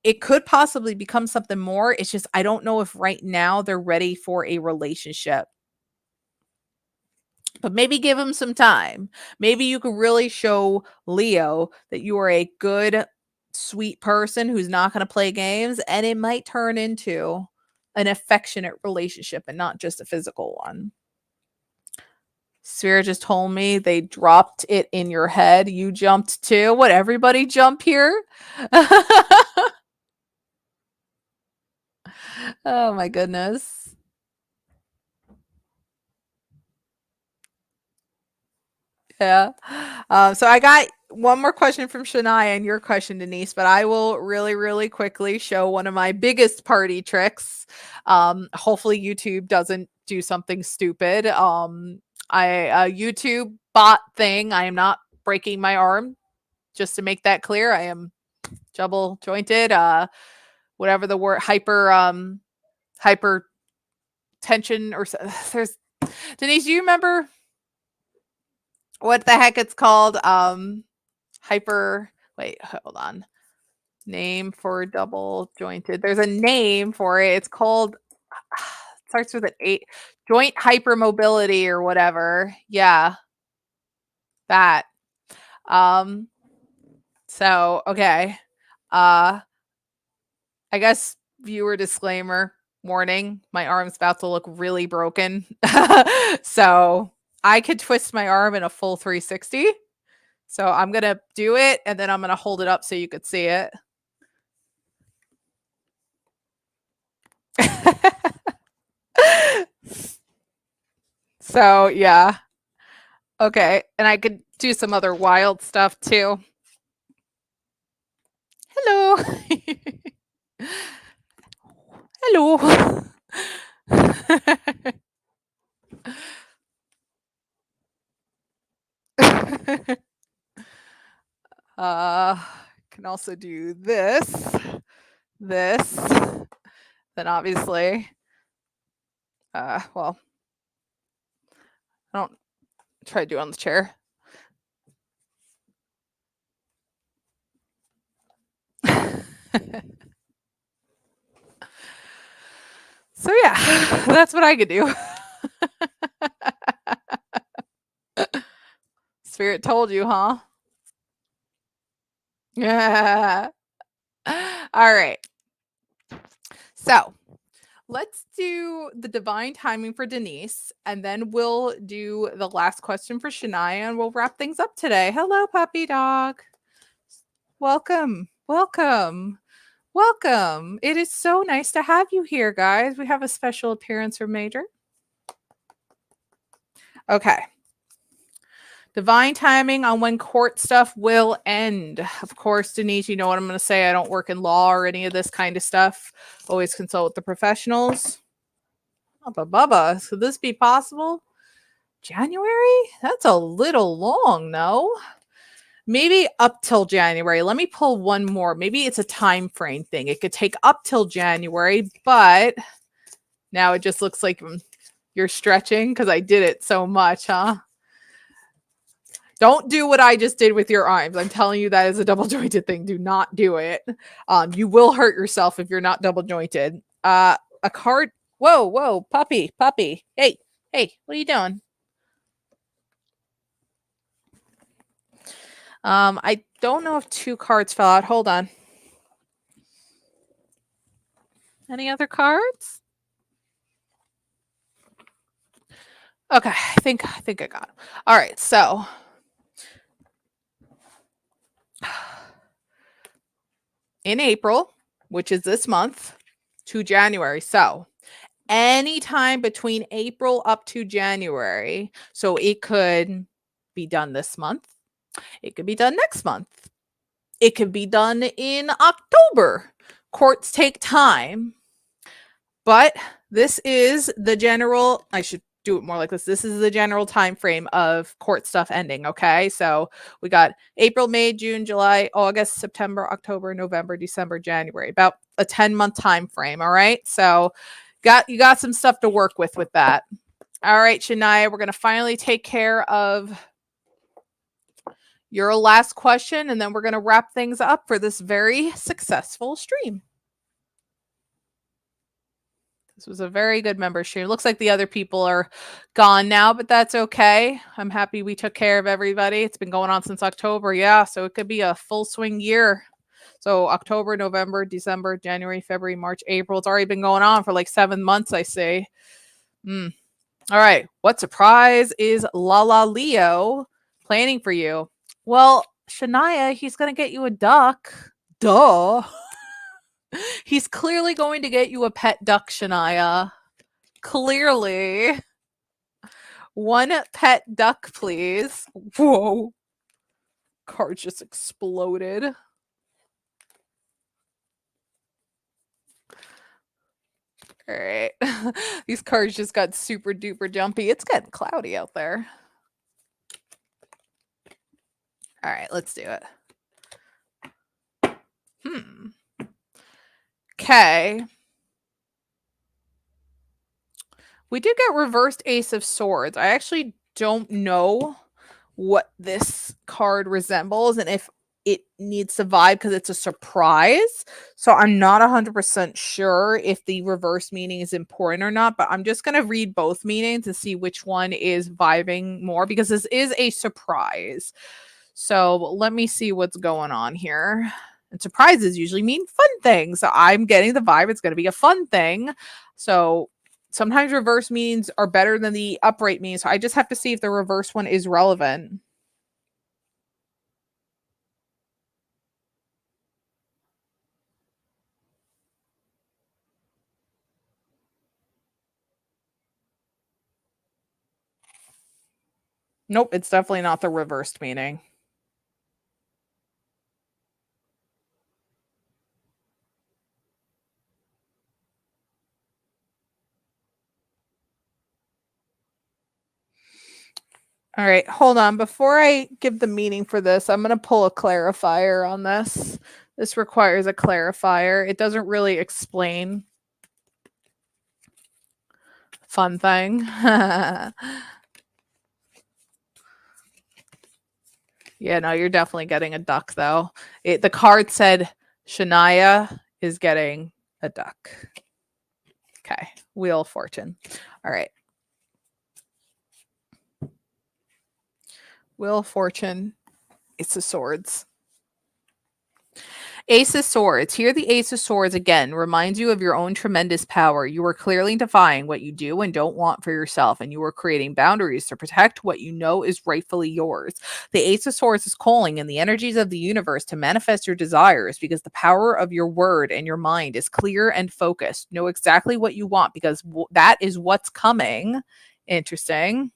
It could possibly become something more. It's just, I don't know if right now they're ready for a relationship. But maybe give him some time. Maybe you could really show Leo that you are a good, sweet person who's not going to play games, and it might turn into an affectionate relationship and not just a physical one. Sphere just told me they dropped it in your head. You jumped too. What, everybody jump here? Oh my goodness. Yeah. So I got one more question from Shania and your question, Denise, but I will really, really quickly show one of my biggest party tricks. Hopefully YouTube doesn't do something stupid. A YouTube bot thing. I am not breaking my arm. Just to make that clear, I am double jointed. Whatever the word, hyper tension or there's Denise. Do you remember what the heck it's called? Hyper, wait, hold on. Name for double jointed. There's a name for it. It's called starts with an 8, joint hypermobility or whatever. Yeah. That. Um so okay. Uh I guess viewer disclaimer warning, my arm's about to look really broken. So I could twist my arm in a full 360. So I'm going to do it and then I'm going to hold it up so you could see it. So, yeah. Okay. And I could do some other wild stuff too. Hello. Hello. Can also do this, then obviously, well, I don't try to do it on the chair. So yeah, that's what I could do. Spirit told you, huh? Yeah. All right. So let's do the divine timing for Denise, and then we'll do the last question for Shania, and we'll wrap things up today. Hello, puppy dog. Welcome. Welcome. Welcome. It is so nice to have you here, guys. We have a special appearance from Major. Okay. Divine timing on when court stuff will end. Of course, Denise, you know what I'm going to say. I don't work in law or any of this kind of stuff. Always consult with the professionals. Bubba, could this be possible? January? That's a little long, no? Maybe up till January. Let me pull one more. Maybe it's a time frame thing. It could take up till January, but now it just looks like you're stretching because I did it so much, huh? Don't do what I just did with your arms. I'm telling you that is a double jointed thing. Do not do it. You will hurt yourself if you're not double jointed. A card. Whoa, puppy. Hey, what are you doing? I don't know if 2 cards fell out. Hold on. Any other cards? Okay, I think I got them. All right, so in April, which is this month, to January. So anytime between April up to January. So it could be done this month. It could be done next month. It could be done in October. Courts take time. But this is the general, I should do it more like this. This is the general time frame of court stuff ending, okay? So we got April, May, June, July, August, September, October, November, December, January. About a 10-month time frame, all right? So you got some stuff to work with that. All right, Shania, we're going to finally take care of your last question, and then we're going to wrap things up for this very successful stream. This was a very good membership. It looks like the other people are gone now, but that's okay. I'm happy we took care of everybody. It's been going on since October. Yeah, so it could be a full swing year. So October, November, December, January, February, March, April. It's already been going on for like 7 months, I see. All right. What surprise is Lala Leo planning for you? Well, Shania, he's going to get you a duck. Duh. He's clearly going to get you a pet duck, Shania. Clearly. 1 pet duck, please. Whoa. Card just exploded. All right. These cards just got super duper jumpy. It's getting cloudy out there. All right, let's do it. Okay. We did get reversed Ace of Swords. I actually don't know what this card resembles and if it needs to vibe because it's a surprise. So I'm not 100% sure if the reverse meaning is important or not, but I'm just going to read both meanings and see which one is vibing more because this is a surprise. So let me see what's going on here. And surprises usually mean fun things. So I'm getting the vibe it's going to be a fun thing. So sometimes reverse meanings are better than the upright meanings. So I just have to see if the reverse one is relevant. Nope, it's definitely not the reversed meaning. All right, hold on. Before I give the meaning for this, I'm going to pull a clarifier on this. This requires a clarifier. It doesn't really explain. Fun thing. Yeah, no, you're definitely getting a duck though. The card said Shania is getting a duck. Okay, Wheel of Fortune. All right. Wheel of Fortune. Ace of Swords. Ace of Swords. Here, the Ace of Swords again reminds you of your own tremendous power. You are clearly defying what you do and don't want for yourself, and you are creating boundaries to protect what you know is rightfully yours. The Ace of Swords is calling in the energies of the universe to manifest your desires because the power of your word and your mind is clear and focused. Know exactly what you want because that is what's coming. Interesting.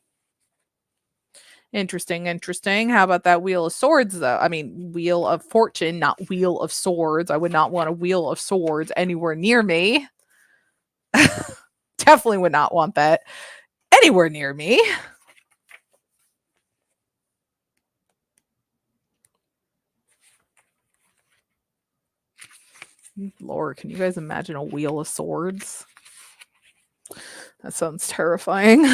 Interesting. How about that Wheel of Swords, though? I mean, Wheel of Fortune, not Wheel of Swords. I would not want a Wheel of Swords anywhere near me. Definitely would not want that anywhere near me. Lord, can you guys imagine a Wheel of Swords? That sounds terrifying.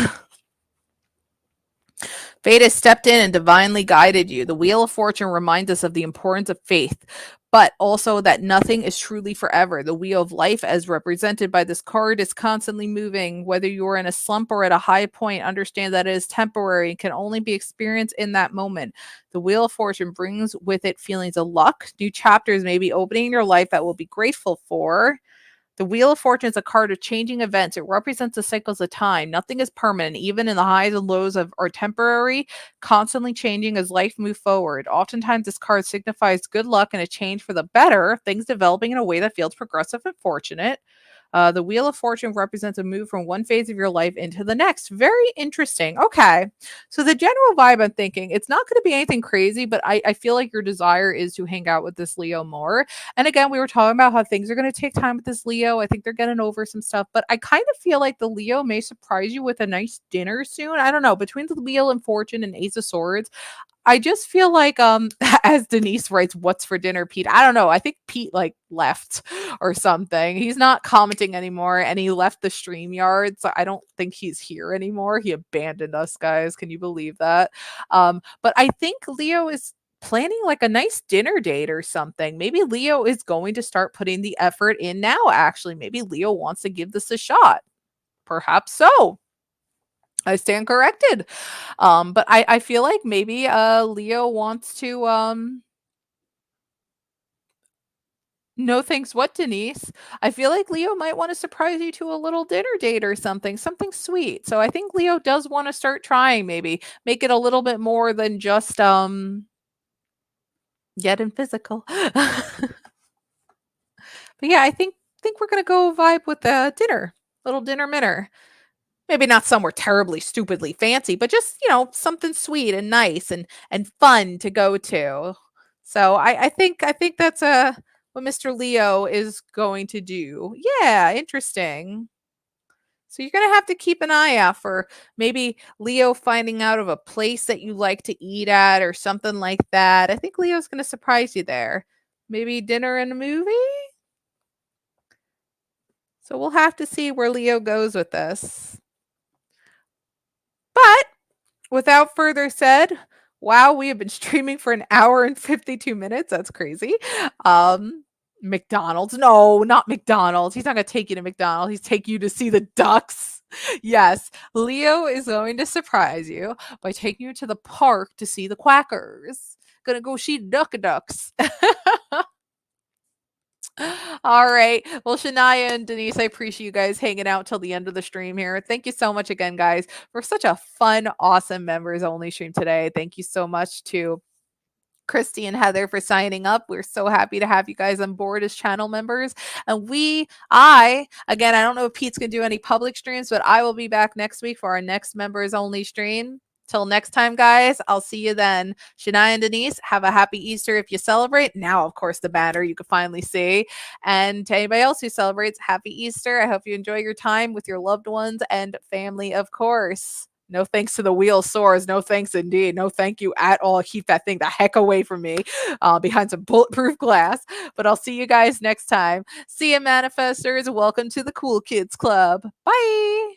Fate has stepped in and divinely guided you. The Wheel of Fortune reminds us of the importance of faith, but also that nothing is truly forever. The wheel of life, as represented by this card, is constantly moving. Whether you're in a slump or at a high point, understand that it is temporary and can only be experienced in that moment. The Wheel of Fortune brings with it feelings of luck. New chapters may be opening in your life that will be grateful for. The Wheel of Fortune is a card of changing events. It represents the cycles of time. Nothing is permanent. Even in the highs and lows are temporary, constantly changing as life moves forward. Oftentimes, this card signifies good luck and a change for the better, things developing in a way that feels progressive and fortunate. The Wheel of Fortune represents a move from one phase of your life into the next. Very interesting. Okay. So the general vibe I'm thinking, it's not going to be anything crazy, but I feel like your desire is to hang out with this Leo more. And again, we were talking about how things are going to take time with this Leo. I think they're getting over some stuff, but I kind of feel like the Leo may surprise you with a nice dinner soon. I don't know. Between the Wheel and Fortune and Ace of Swords, I just feel like as Denise writes, what's for dinner, Pete? I don't know. I think Pete like left or something. He's not commenting anymore and he left the stream yard. So I don't think he's here anymore. He abandoned us, guys. Can you believe that? But I think Leo is planning like a nice dinner date or something. Maybe Leo is going to start putting the effort in now, actually. Maybe Leo wants to give this a shot. Perhaps so. I stand corrected. But I feel like maybe Leo wants to no thanks what, Denise? I feel like Leo might want to surprise you to a little dinner date or something, something sweet. So I think Leo does want to start trying, maybe make it a little bit more than just getting physical. But yeah, I think we're gonna go vibe with the dinner, little dinner minner. Maybe not somewhere terribly stupidly fancy, but just, something sweet and nice and fun to go to. So I think that's what Mr. Leo is going to do. Yeah, interesting. So you're gonna have to keep an eye out for maybe Leo finding out of a place that you like to eat at or something like that. I think Leo's gonna surprise you there. Maybe dinner and a movie? So we'll have to see where Leo goes with this. But without further said, wow, we have been streaming for an hour and 52 minutes. That's crazy. McDonald's. No, not McDonald's. He's not going to take you to McDonald's. He's take you to see the ducks. Yes, Leo is going to surprise you by taking you to the park to see the quackers. Gonna go see ducks. All right. Well, Shania and Denise, I appreciate you guys hanging out till the end of the stream here. Thank you so much again, guys, for such a fun, awesome members only stream today. Thank you so much to Christy and Heather for signing up. We're so happy to have you guys on board as channel members. And again, I don't know if Pete's going to do any public streams, but I will be back next week for our next members only stream. Till next time, guys, I'll see you then. Shania and Denise, have a happy Easter if you celebrate. Now, of course, the banner you can finally see. And to anybody else who celebrates, happy Easter. I hope you enjoy your time with your loved ones and family, of course. No thanks to the Wheel of Swords. No thanks indeed. No thank you at all. Keep that thing the heck away from me behind some bulletproof glass. But I'll see you guys next time. See you, manifestors. Welcome to the Cool Kids Club. Bye.